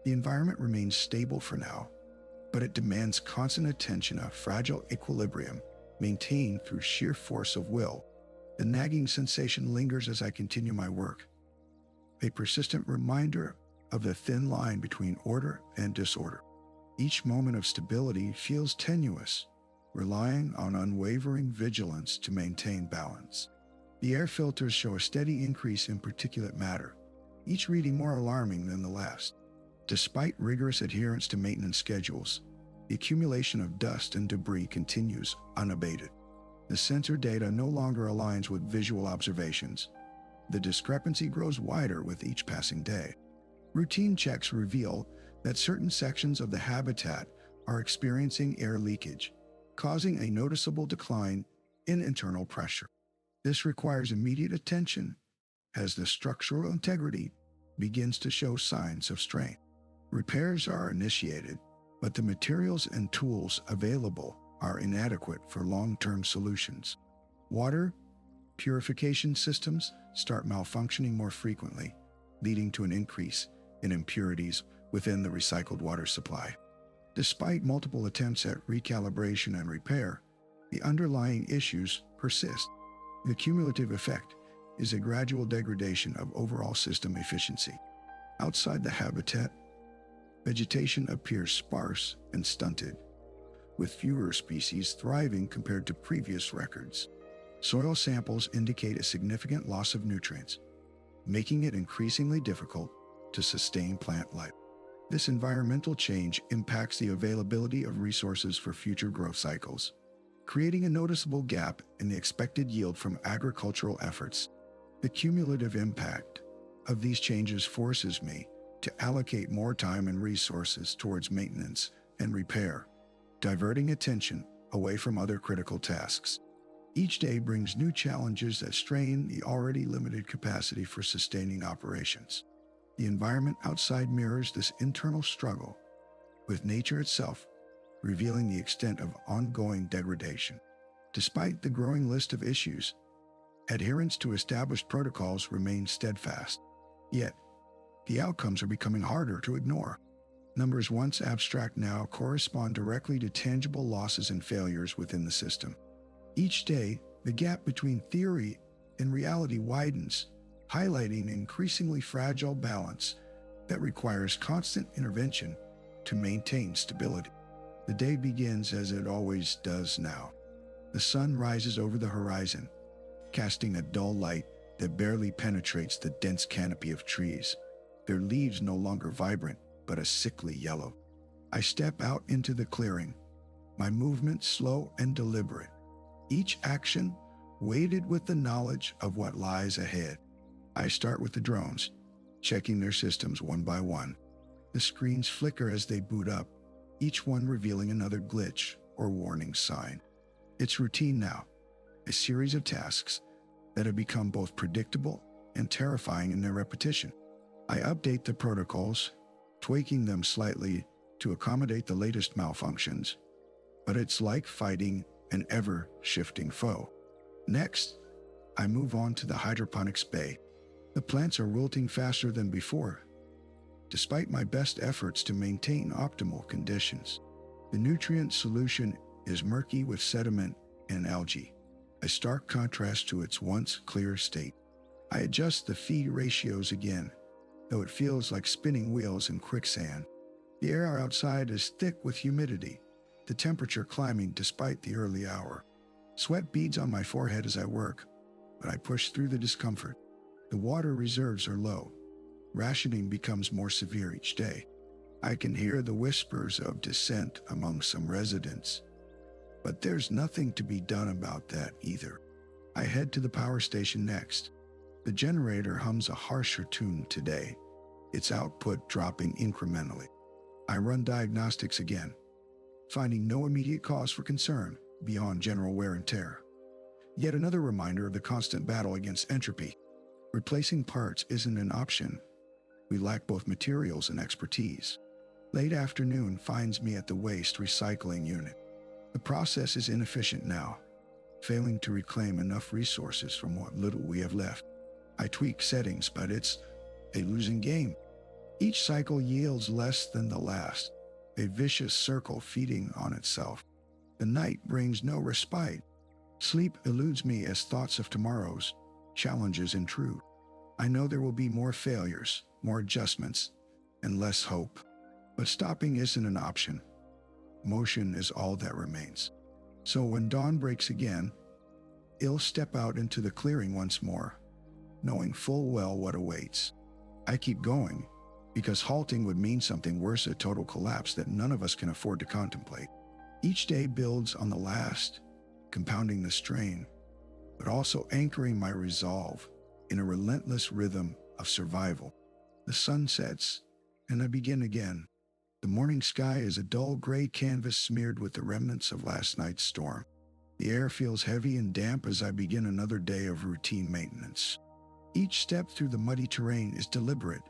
The environment remains stable for now, but it demands constant attention, a fragile equilibrium maintained through sheer force of will. The nagging sensation lingers as I continue my work, a persistent reminder of the thin line between order and disorder. Each moment of stability feels tenuous, relying on unwavering vigilance to maintain balance. The air filters show a steady increase in particulate matter, each reading more alarming than the last. Despite rigorous adherence to maintenance schedules, the accumulation of dust and debris continues unabated. The sensor data no longer aligns with visual observations. The discrepancy grows wider with each passing day. Routine checks reveal that certain sections of the habitat are experiencing air leakage, causing a noticeable decline in internal pressure. This requires immediate attention as the structural integrity begins to show signs of strain. Repairs are initiated, but the materials and tools available are inadequate for long-term solutions. Water purification systems start malfunctioning more frequently, leading to an increase in impurities within the recycled water supply. Despite multiple attempts at recalibration and repair, the underlying issues persist. The cumulative effect is a gradual degradation of overall system efficiency. Outside the habitat, vegetation appears sparse and stunted, with fewer species thriving compared to previous records. Soil samples indicate a significant loss of nutrients, making it increasingly difficult to sustain plant life. This environmental change impacts the availability of resources for future growth cycles, creating a noticeable gap in the expected yield from agricultural efforts. The cumulative impact of these changes forces me to allocate more time and resources towards maintenance and repair, diverting attention away from other critical tasks. Each day brings new challenges that strain the already limited capacity for sustaining operations. The environment outside mirrors this internal struggle, with nature itself revealing the extent of ongoing degradation. Despite the growing list of issues, adherence to established protocols remains steadfast. Yet, the outcomes are becoming harder to ignore. Numbers once abstract now correspond directly to tangible losses and failures within the system. Each day, the gap between theory and reality widens, highlighting an increasingly fragile balance that requires constant intervention to maintain stability. The day begins as it always does now. The sun rises over the horizon, casting a dull light that barely penetrates the dense canopy of trees, their leaves no longer vibrant, but a sickly yellow. I step out into the clearing, my movements slow and deliberate, each action weighted with the knowledge of what lies ahead. I start with the drones, checking their systems one by one. The screens flicker as they boot up, each one revealing another glitch or warning sign. It's routine now, a series of tasks that have become both predictable and terrifying in their repetition. I update the protocols, tweaking them slightly to accommodate the latest malfunctions, but it's like fighting an ever-shifting foe. Next, I move on to the hydroponics bay. The plants are wilting faster than before, despite my best efforts to maintain optimal conditions. The nutrient solution is murky with sediment and algae, a stark contrast to its once clear state. I adjust the feed ratios again, though it feels like spinning wheels in quicksand. The air outside is thick with humidity, the temperature climbing despite the early hour. Sweat beads on my forehead as I work, but I push through the discomfort. The water reserves are low. Rationing becomes more severe each day. I can hear the whispers of dissent among some residents, but there's nothing to be done about that either. I head to the power station next. The generator hums a harsher tune today, its output dropping incrementally. I run diagnostics again, finding no immediate cause for concern beyond general wear and tear. Yet another reminder of the constant battle against entropy. Replacing parts isn't an option. We lack both materials and expertise. Late afternoon finds me at the waste recycling unit. The process is inefficient now, failing to reclaim enough resources from what little we have left. I tweak settings, but it's a losing game. Each cycle yields less than the last, a vicious circle feeding on itself. The night brings no respite. Sleep eludes me as thoughts of tomorrow's challenges intrude. I know there will be more failures, more adjustments, and less hope. But stopping isn't an option. Motion is all that remains. So when dawn breaks again, I'll step out into the clearing once more, knowing full well what awaits. I keep going, because halting would mean something worse, a total collapse that none of us can afford to contemplate. Each day builds on the last, compounding the strain, but also anchoring my resolve in a relentless rhythm of survival. The sun sets, and I begin again. The morning sky is a dull gray canvas smeared with the remnants of last night's storm. The air feels heavy and damp as I begin another day of routine maintenance. Each step through the muddy terrain is deliberate,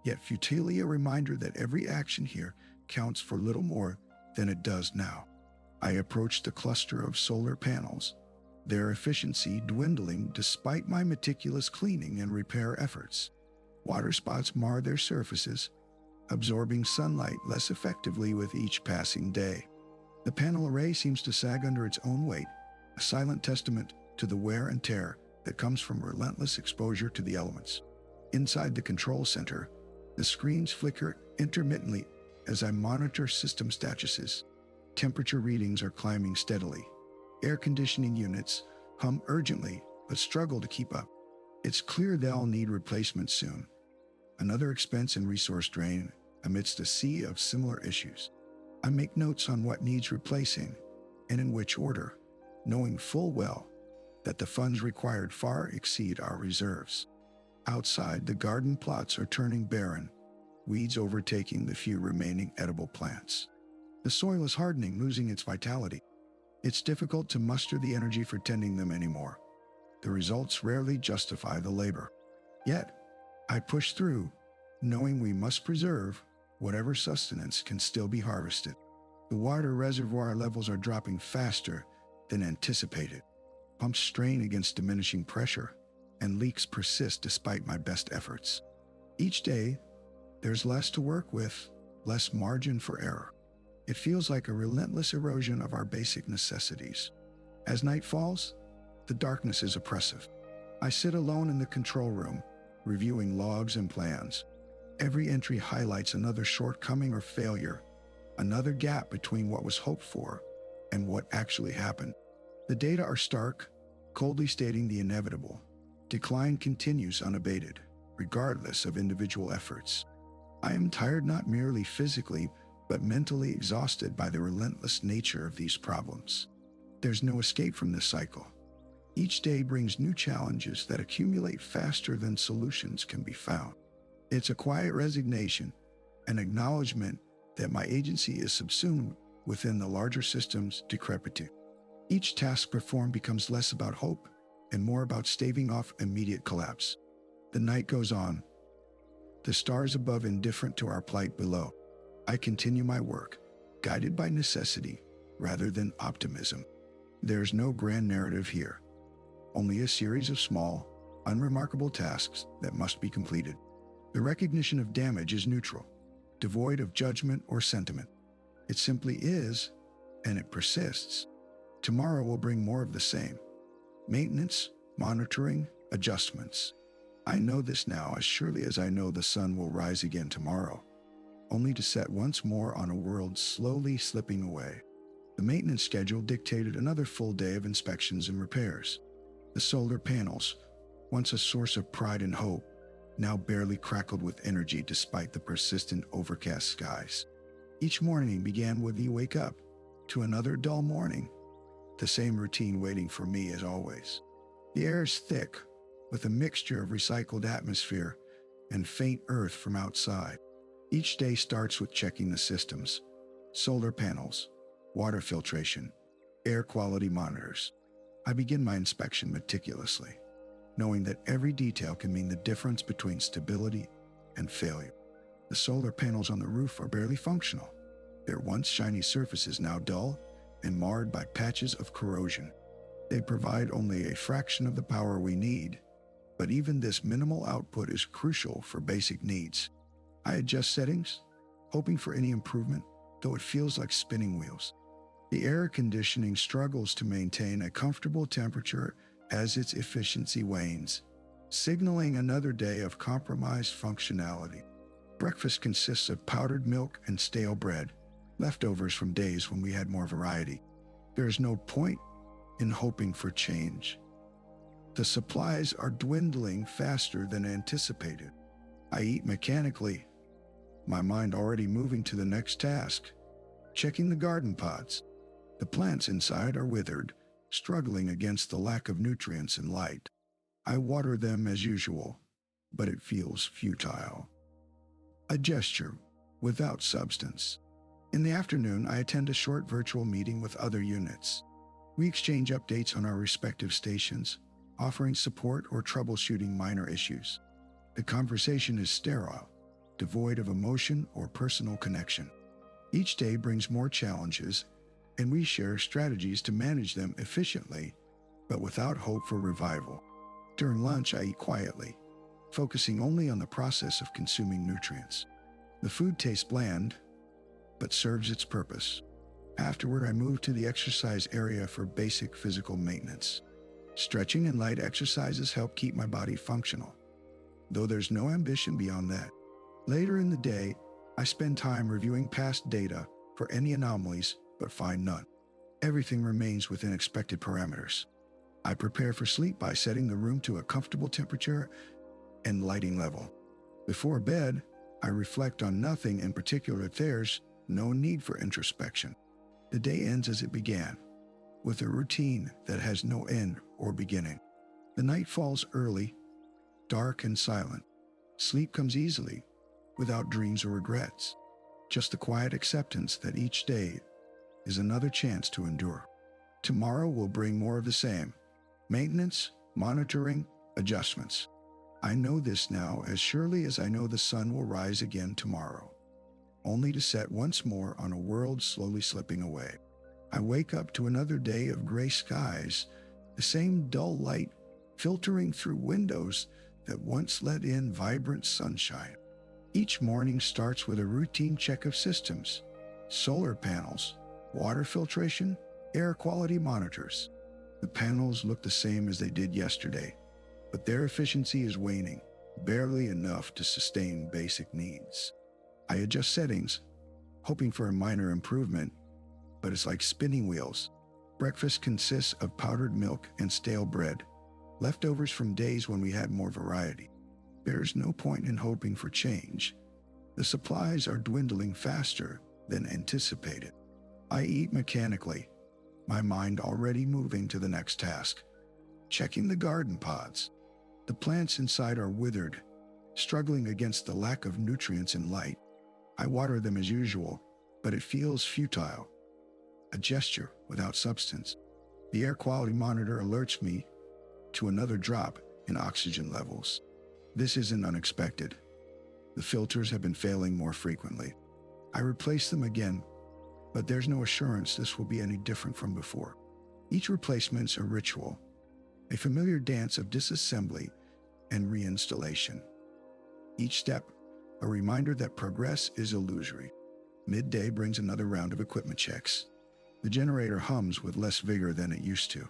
yet futilely a reminder that every action here counts for little more than it does now. I approach the cluster of solar panels, their efficiency dwindling despite my meticulous cleaning and repair efforts. Water spots mar their surfaces, absorbing sunlight less effectively with each passing day. The panel array seems to sag under its own weight, a silent testament to the wear and tear that comes from relentless exposure to the elements. Inside the control center, the screens flicker intermittently as I monitor system statuses. Temperature readings are climbing steadily. Air conditioning units hum urgently but struggle to keep up. It's clear they'll need replacement soon. Another expense and resource drain amidst a sea of similar issues. I make notes on what needs replacing and in which order, knowing full well that the funds required far exceed our reserves. Outside, the garden plots are turning barren, weeds overtaking the few remaining edible plants. The soil is hardening, losing its vitality. It's difficult to muster the energy for tending them anymore. The results rarely justify the labor. Yet, I push through, knowing we must preserve whatever sustenance can still be harvested. The water reservoir levels are dropping faster than anticipated. Pumps strain against diminishing pressure, and leaks persist despite my best efforts. Each day, there's less to work with, less margin for error. It feels like a relentless erosion of our basic necessities. As night falls, the darkness is oppressive. I sit alone in the control room, reviewing logs and plans. Every entry highlights another shortcoming or failure, another gap between what was hoped for and what actually happened. The data are stark, coldly stating the inevitable. Decline continues unabated, regardless of individual efforts. I am tired not merely physically, but mentally exhausted by the relentless nature of these problems. There's no escape from this cycle. Each day brings new challenges that accumulate faster than solutions can be found. It's a quiet resignation, an acknowledgement that my agency is subsumed within the larger system's decrepitude. Each task performed becomes less about hope and more about staving off immediate collapse. The night goes on, the stars above indifferent to our plight below. I continue my work, guided by necessity rather than optimism. There's no grand narrative here, only a series of small, unremarkable tasks that must be completed. The recognition of damage is neutral, devoid of judgment or sentiment. It simply is, and it persists. Tomorrow will bring more of the same. Maintenance, monitoring, adjustments. I know this now as surely as I know the sun will rise again tomorrow, only to set once more on a world slowly slipping away. The maintenance schedule dictated another full day of inspections and repairs. The solar panels, once a source of pride and hope, now barely crackled with energy despite the persistent overcast skies. Each morning began with you wake up to another dull morning, the same routine waiting for me as always. The air is thick, with a mixture of recycled atmosphere and faint earth from outside. Each day starts with checking the systems: solar panels, water filtration, air quality monitors. I begin my inspection meticulously, knowing that every detail can mean the difference between stability and failure. The solar panels on the roof are barely functional, their once shiny surfaces now dull and marred by patches of corrosion. They provide only a fraction of the power we need, but even this minimal output is crucial for basic needs. I adjust settings, hoping for any improvement, though it feels like spinning wheels. The air conditioning struggles to maintain a comfortable temperature as its efficiency wanes, signaling another day of compromised functionality. Breakfast consists of powdered milk and stale bread, leftovers from days when we had more variety. There is no point in hoping for change. The supplies are dwindling faster than anticipated. I eat mechanically, my mind already moving to the next task, checking the garden pots. The plants inside are withered, struggling against the lack of nutrients and light. I water them as usual, but it feels futile. A gesture without substance. In the afternoon, I attend a short virtual meeting with other units. We exchange updates on our respective stations, offering support or troubleshooting minor issues. The conversation is sterile, devoid of emotion or personal connection. Each day brings more challenges, and we share strategies to manage them efficiently, but without hope for revival. During lunch, I eat quietly, focusing only on the process of consuming nutrients. The food tastes bland, but serves its purpose. Afterward, I move to the exercise area for basic physical maintenance. Stretching and light exercises help keep my body functional, though there's no ambition beyond that. Later in the day, I spend time reviewing past data for any anomalies, but find none. Everything remains within expected parameters. I prepare for sleep by setting the room to a comfortable temperature and lighting level. Before bed, I reflect on nothing in particular. There's no need for introspection. The day ends as it began, with a routine that has no end or beginning. The night falls early, dark and silent. Sleep comes easily, without dreams or regrets. Just the quiet acceptance that each day is another chance to endure. Tomorrow will bring more of the same. Maintenance, monitoring, adjustments. I know this now as surely as I know the sun will rise again tomorrow, only to set once more on a world slowly slipping away. I wake up to another day of gray skies, the same dull light filtering through windows that once let in vibrant sunshine. Each morning starts with a routine check of systems: solar panels, water filtration, air quality monitors. The panels look the same as they did yesterday, but their efficiency is waning, barely enough to sustain basic needs. I adjust settings, hoping for a minor improvement, but it's like spinning wheels. Breakfast consists of powdered milk and stale bread, leftovers from days when we had more variety. There's no point in hoping for change. The supplies are dwindling faster than anticipated. I eat mechanically, my mind already moving to the next task. Checking the garden pods. The plants inside are withered, struggling against the lack of nutrients and light. I water them as usual, but it feels futile. A gesture without substance. The air quality monitor alerts me to another drop in oxygen levels. This isn't unexpected. The filters have been failing more frequently. I replace them again, but there's no assurance this will be any different from before. Each replacement's a ritual, a familiar dance of disassembly and reinstallation. Each step, a reminder that progress is illusory. Midday brings another round of equipment checks. The generator hums with less vigor than it used to.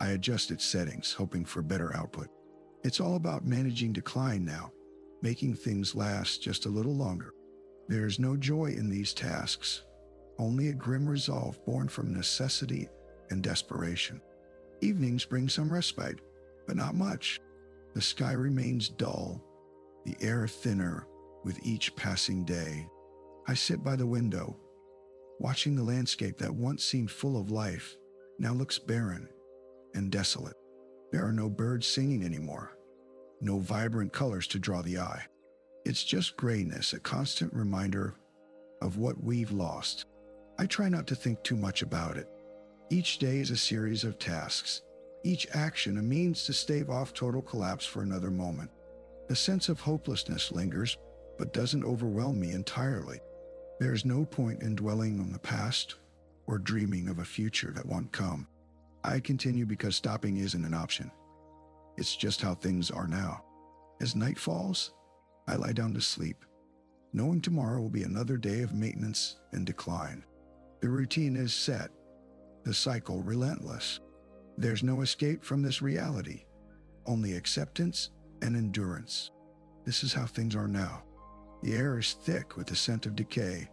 I adjust its settings, hoping for better output. It's all about managing decline now, making things last just a little longer. There's no joy in these tasks, only a grim resolve born from necessity and desperation. Evenings bring some respite, but not much. The sky remains dull, the air thinner with each passing day. I sit by the window, watching the landscape that once seemed full of life now looks barren and desolate. There are no birds singing anymore, no vibrant colors to draw the eye. It's just grayness, a constant reminder of what we've lost. I try not to think too much about it. Each day is a series of tasks, each action a means to stave off total collapse for another moment. The sense of hopelessness lingers, but doesn't overwhelm me entirely. There's no point in dwelling on the past or dreaming of a future that won't come. I continue because stopping isn't an option. It's just how things are now. As night falls, I lie down to sleep, knowing tomorrow will be another day of maintenance and decline. The routine is set, the cycle relentless. There's no escape from this reality, only acceptance and endurance. This is how things are now. The air is thick with the scent of decay,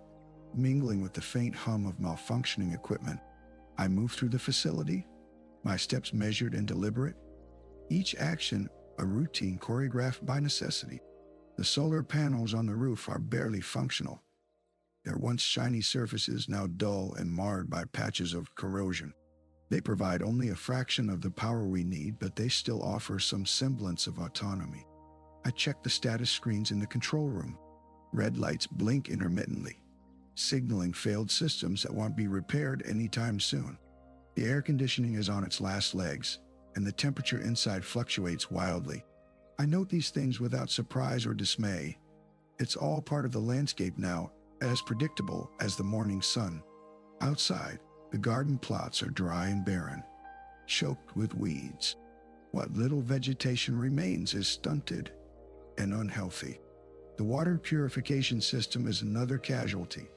mingling with the faint hum of malfunctioning equipment. I move through the facility, my steps measured and deliberate, each action a routine choreographed by necessity. The solar panels on the roof are barely functional, their once shiny surfaces now dull and marred by patches of corrosion. They provide only a fraction of the power we need, but they still offer some semblance of autonomy. I check the status screens in the control room. Red lights blink intermittently, signaling failed systems that won't be repaired anytime soon. The air conditioning is on its last legs, and the temperature inside fluctuates wildly. I note these things without surprise or dismay. It's all part of the landscape now, as predictable as the morning sun. Outside, the garden plots are dry and barren, choked with weeds. What little vegetation remains is stunted and unhealthy. The water purification system is another casualty,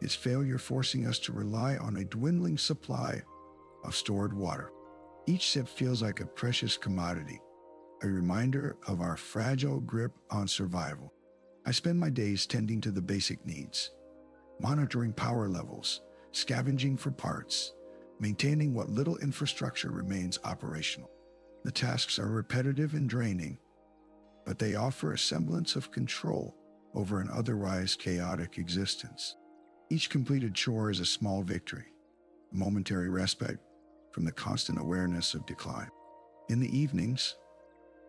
its failure forcing us to rely on a dwindling supply of stored water. Each sip feels like a precious commodity, a reminder of our fragile grip on survival. I spend my days tending to the basic needs, monitoring power levels, scavenging for parts, maintaining what little infrastructure remains operational. The tasks are repetitive and draining, but they offer a semblance of control over an otherwise chaotic existence. Each completed chore is a small victory, a momentary respite from the constant awareness of decline. In the evenings,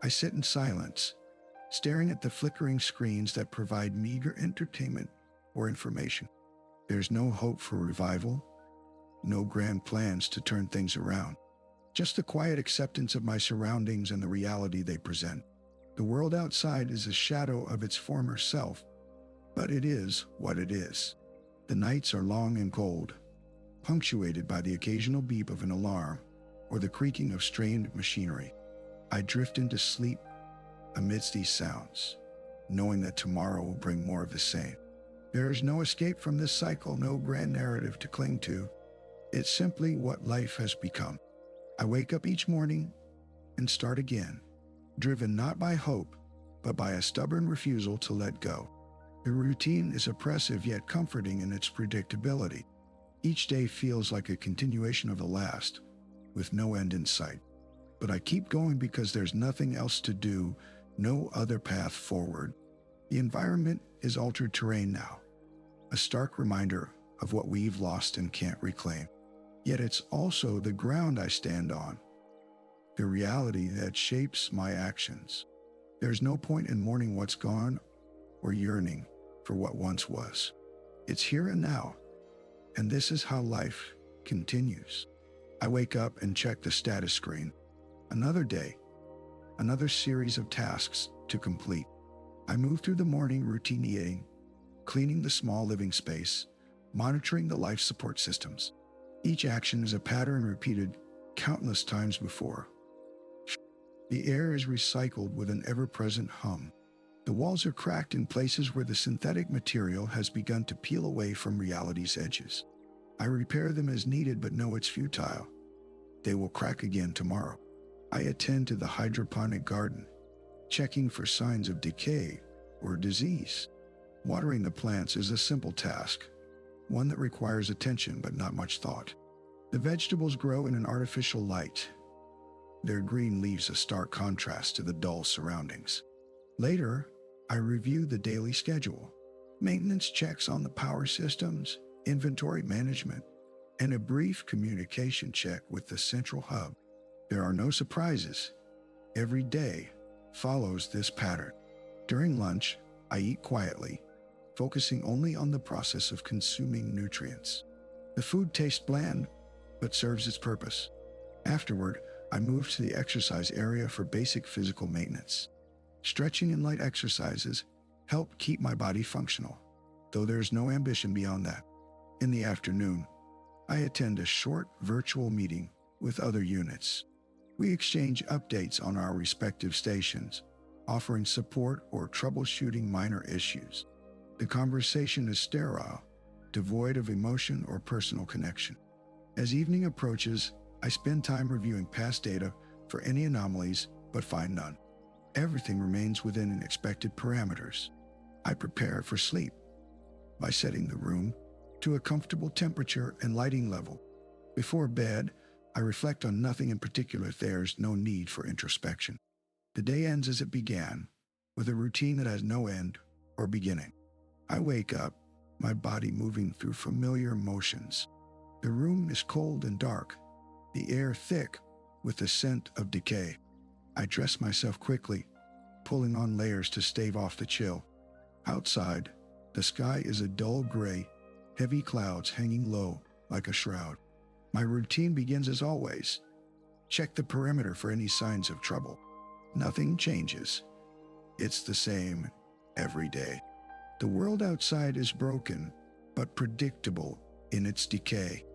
I sit in silence, staring at the flickering screens that provide meager entertainment or information. There's no hope for revival, no grand plans to turn things around. Just the quiet acceptance of my surroundings and the reality they present. The world outside is a shadow of its former self, but it is what it is. The nights are long and cold, punctuated by the occasional beep of an alarm or the creaking of strained machinery. I drift into sleep amidst these sounds, knowing that tomorrow will bring more of the same. There is no escape from this cycle, no grand narrative to cling to. It's simply what life has become. I wake up each morning and start again, driven not by hope, but by a stubborn refusal to let go. The routine is oppressive yet comforting in its predictability. Each day feels like a continuation of the last, with no end in sight. But I keep going because there's nothing else to do, no other path forward. The environment is altered terrain now, a stark reminder of what we've lost and can't reclaim. Yet it's also the ground I stand on, the reality that shapes my actions. There's no point in mourning what's gone or yearning for what once was. It's here and now, and this is how life continues. I wake up and check the status screen. Another day, another series of tasks to complete. I move through the morning routine eating, cleaning the small living space, monitoring the life support systems. Each action is a pattern repeated countless times before. The air is recycled with an ever-present hum. The walls are cracked in places where the synthetic material has begun to peel away from reality's edges. I repair them as needed but know it's futile. They will crack again tomorrow. I attend to the hydroponic garden, checking for signs of decay or disease. Watering the plants is a simple task, one that requires attention but not much thought. The vegetables grow in an artificial light. Their green leaves a stark contrast to the dull surroundings. Later, I review the daily schedule, maintenance checks on the power systems, inventory management, and a brief communication check with the central hub. There are no surprises. Every day follows this pattern. During lunch, I eat quietly, focusing only on the process of consuming nutrients. The food tastes bland, but serves its purpose. Afterward, I move to the exercise area for basic physical maintenance. Stretching and light exercises help keep my body functional, though there's no ambition beyond that. In the afternoon, I attend a short virtual meeting with other units. We exchange updates on our respective stations, offering support or troubleshooting minor issues. The conversation is sterile, devoid of emotion or personal connection. As evening approaches, I spend time reviewing past data for any anomalies, but find none. Everything remains within expected parameters. I prepare for sleep by setting the room to a comfortable temperature and lighting level. Before bed, I reflect on nothing in particular. There's no need for introspection. The day ends as it began, with a routine that has no end or beginning. I wake up, my body moving through familiar motions. The room is cold and dark, the air thick with the scent of decay. I dress myself quickly, pulling on layers to stave off the chill. Outside, the sky is a dull gray, heavy clouds hanging low like a shroud. My routine begins as always. Check the perimeter for any signs of trouble. Nothing changes. It's the same every day. The world outside is broken, but predictable in its decay.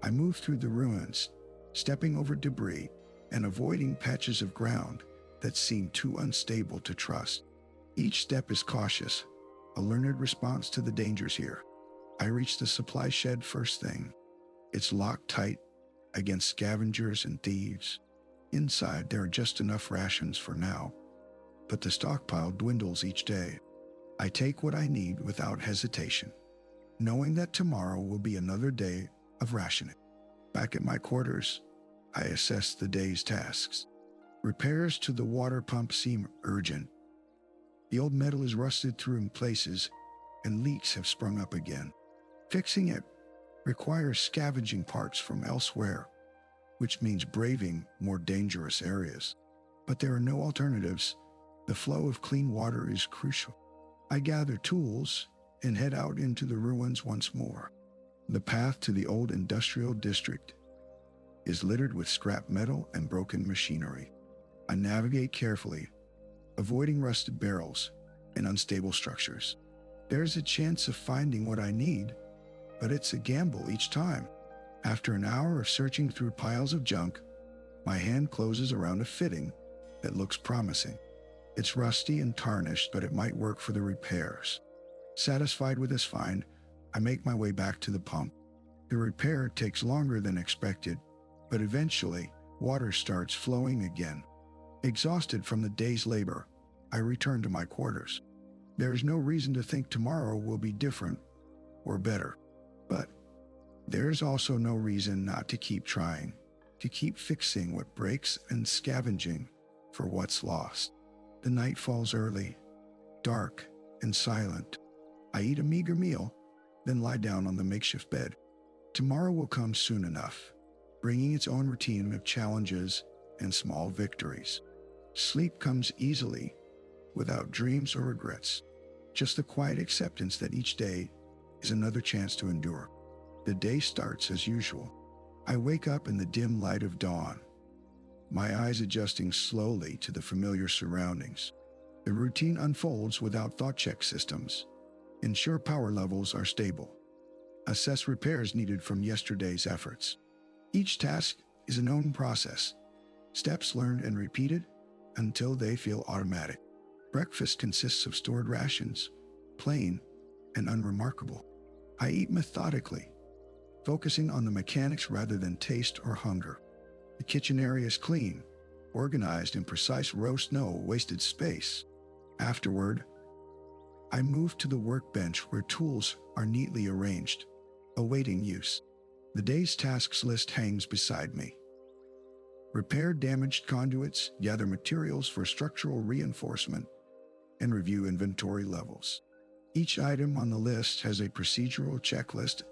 I move through the ruins, stepping over debris and avoiding patches of ground that seem too unstable to trust. Each step is cautious, a learned response to the dangers here. I reach the supply shed first thing. It's locked tight against scavengers and thieves. Inside, there are just enough rations for now, but the stockpile dwindles each day. I take what I need without hesitation, knowing that tomorrow will be another day of rationing. Back at my quarters, I assess the day's tasks. Repairs to the water pump seem urgent. The old metal is rusted through in places, and leaks have sprung up again. Fixing it requires scavenging parts from elsewhere, which means braving more dangerous areas. But there are no alternatives. The flow of clean water is crucial. I gather tools and head out into the ruins once more. The path to the old industrial district is littered with scrap metal and broken machinery. I navigate carefully, avoiding rusted barrels and unstable structures. There's a chance of finding what I need, but it's a gamble each time. After an hour of searching through piles of junk, my hand closes around a fitting that looks promising. It's rusty and tarnished, but it might work for the repairs. Satisfied with this find, I make my way back to the pump. The repair takes longer than expected, but eventually, water starts flowing again. Exhausted from the day's labor, I return to my quarters. There is no reason to think tomorrow will be different or better. But there's also no reason not to keep trying, to keep fixing what breaks and scavenging for what's lost. The night falls early, dark and silent. I eat a meager meal, then lie down on the makeshift bed. Tomorrow will come soon enough, bringing its own routine of challenges and small victories. Sleep comes easily, without dreams or regrets, just the quiet acceptance that each day is another chance to endure. The day starts as usual. I wake up in the dim light of dawn, my eyes adjusting slowly to the familiar surroundings. The routine unfolds without thought check systems. Ensure power levels are stable. Assess repairs needed from yesterday's efforts. Each task is a known process, steps learned and repeated until they feel automatic. Breakfast consists of stored rations, plain and unremarkable. I eat methodically, focusing on the mechanics rather than taste or hunger. The kitchen area is clean, organized in precise rows, no wasted space. Afterward, I move to the workbench where tools are neatly arranged, awaiting use. The day's tasks list hangs beside me. Repair damaged conduits, gather materials for structural reinforcement, and review inventory levels. Each item on the list has a procedural checklist.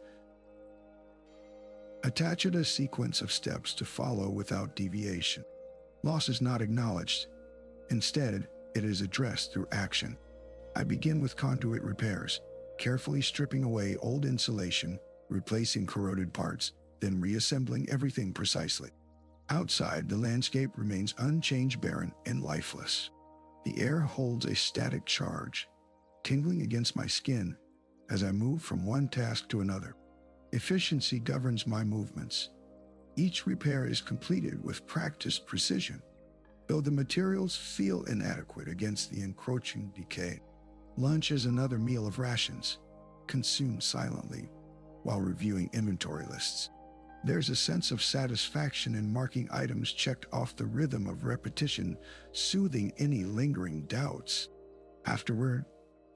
Attach it a sequence of steps to follow without deviation. Loss is not acknowledged. Instead, it is addressed through action. I begin with conduit repairs, carefully stripping away old insulation, replacing corroded parts, then reassembling everything precisely. Outside, the landscape remains unchanged, barren, and lifeless. The air holds a static charge, tingling against my skin as I move from one task to another. Efficiency governs my movements. Each repair is completed with practiced precision, though the materials feel inadequate against the encroaching decay. Lunch is another meal of rations, consumed silently while reviewing inventory lists. There's a sense of satisfaction in marking items checked off, the rhythm of repetition soothing any lingering doubts. Afterward,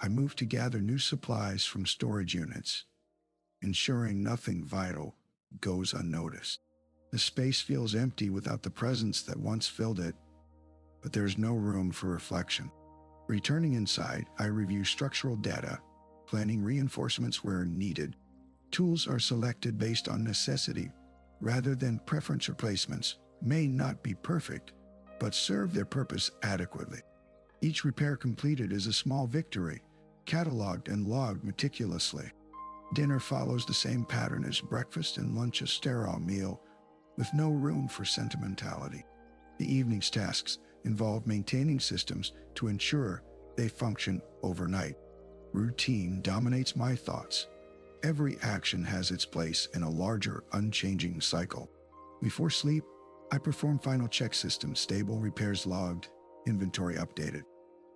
I move to gather new supplies from storage units, ensuring nothing vital goes unnoticed. The space feels empty without the presence that once filled it, but there's no room for reflection. Returning inside, I review structural data, planning reinforcements where needed. Tools are selected based on necessity rather than preference. Replacements may not be perfect, but serve their purpose adequately. Each repair completed is a small victory, cataloged and logged meticulously. Dinner follows the same pattern as breakfast and lunch, a sterile meal with no room for sentimentality. The evening's tasks involve maintaining systems to ensure they function overnight. Routine dominates my thoughts. Every action has its place in a larger, unchanging cycle. Before sleep, I perform final check systems, stable, repairs logged, inventory updated.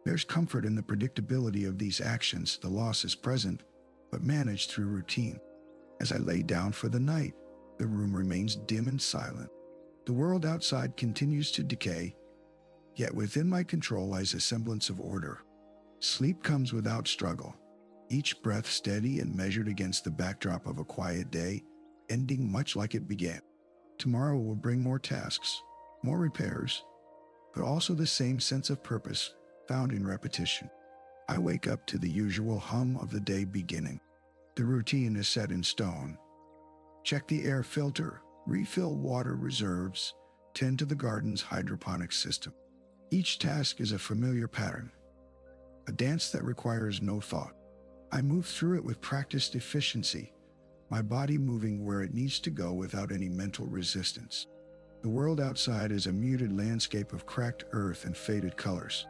There's comfort in the predictability of these actions. The loss is present, but managed through routine. As I lay down for the night, the room remains dim and silent. The world outside continues to decay, yet within my control lies a semblance of order. Sleep comes without struggle, each breath steady and measured against the backdrop of a quiet day, ending much like it began. Tomorrow will bring more tasks, more repairs, but also the same sense of purpose found in repetition. I wake up to the usual hum of the day beginning. The routine is set in stone. Check the air filter, refill water reserves, tend to the garden's hydroponic system. Each task is a familiar pattern, a dance that requires no thought. I move through it with practiced efficiency, my body moving where it needs to go without any mental resistance. The world outside is a muted landscape of cracked earth and faded colors.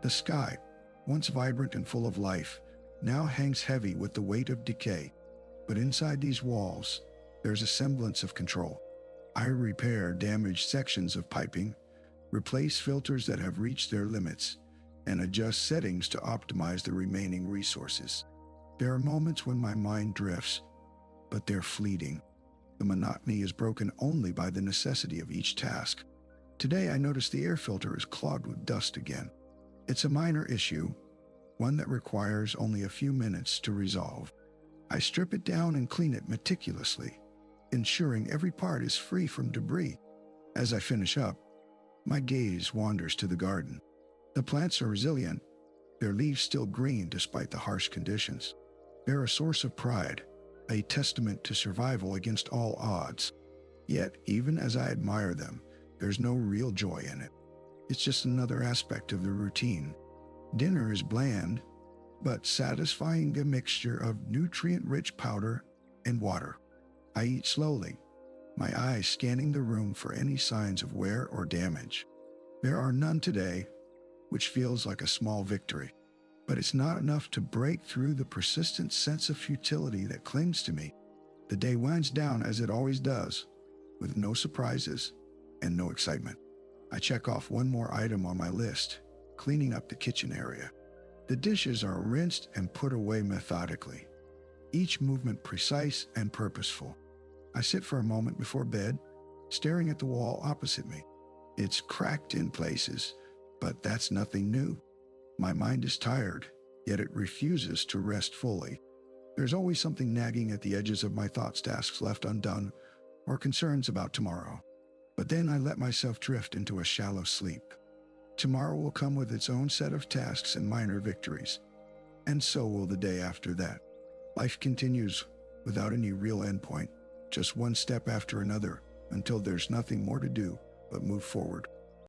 The sky, once vibrant and full of life, now hangs heavy with the weight of decay. But inside these walls, there's a semblance of control. I repair damaged sections of piping, replace filters that have reached their limits, and adjust settings to optimize the remaining resources. There are moments when my mind drifts, but they're fleeting. The monotony is broken only by the necessity of each task. Today I notice the air filter is clogged with dust again. It's a minor issue, one that requires only a few minutes to resolve. I strip it down and clean it meticulously, ensuring every part is free from debris. As I finish up, my gaze wanders to the garden. The plants are resilient, their leaves still green despite the harsh conditions. They're a source of pride, a testament to survival against all odds. Yet, even as I admire them, there's no real joy in it. It's just another aspect of the routine. Dinner is bland, but satisfying, a mixture of nutrient-rich powder and water. I eat slowly, my eyes scanning the room for any signs of wear or damage. There are none today, which feels like a small victory. But it's not enough to break through the persistent sense of futility that clings to me. The day winds down as it always does, with no surprises and no excitement. I check off one more item on my list, cleaning up the kitchen area. The dishes are rinsed and put away methodically, each movement precise and purposeful. I sit for a moment before bed, staring at the wall opposite me. It's cracked in places, but that's nothing new. My mind is tired, yet it refuses to rest fully. There's always something nagging at the edges of my thoughts, tasks left undone, or concerns about tomorrow. But then I let myself drift into a shallow sleep. Tomorrow will come with its own set of tasks and minor victories, and so will the day after that. Life continues without any real endpoint, just one step after another, until there's nothing more to do but move forward.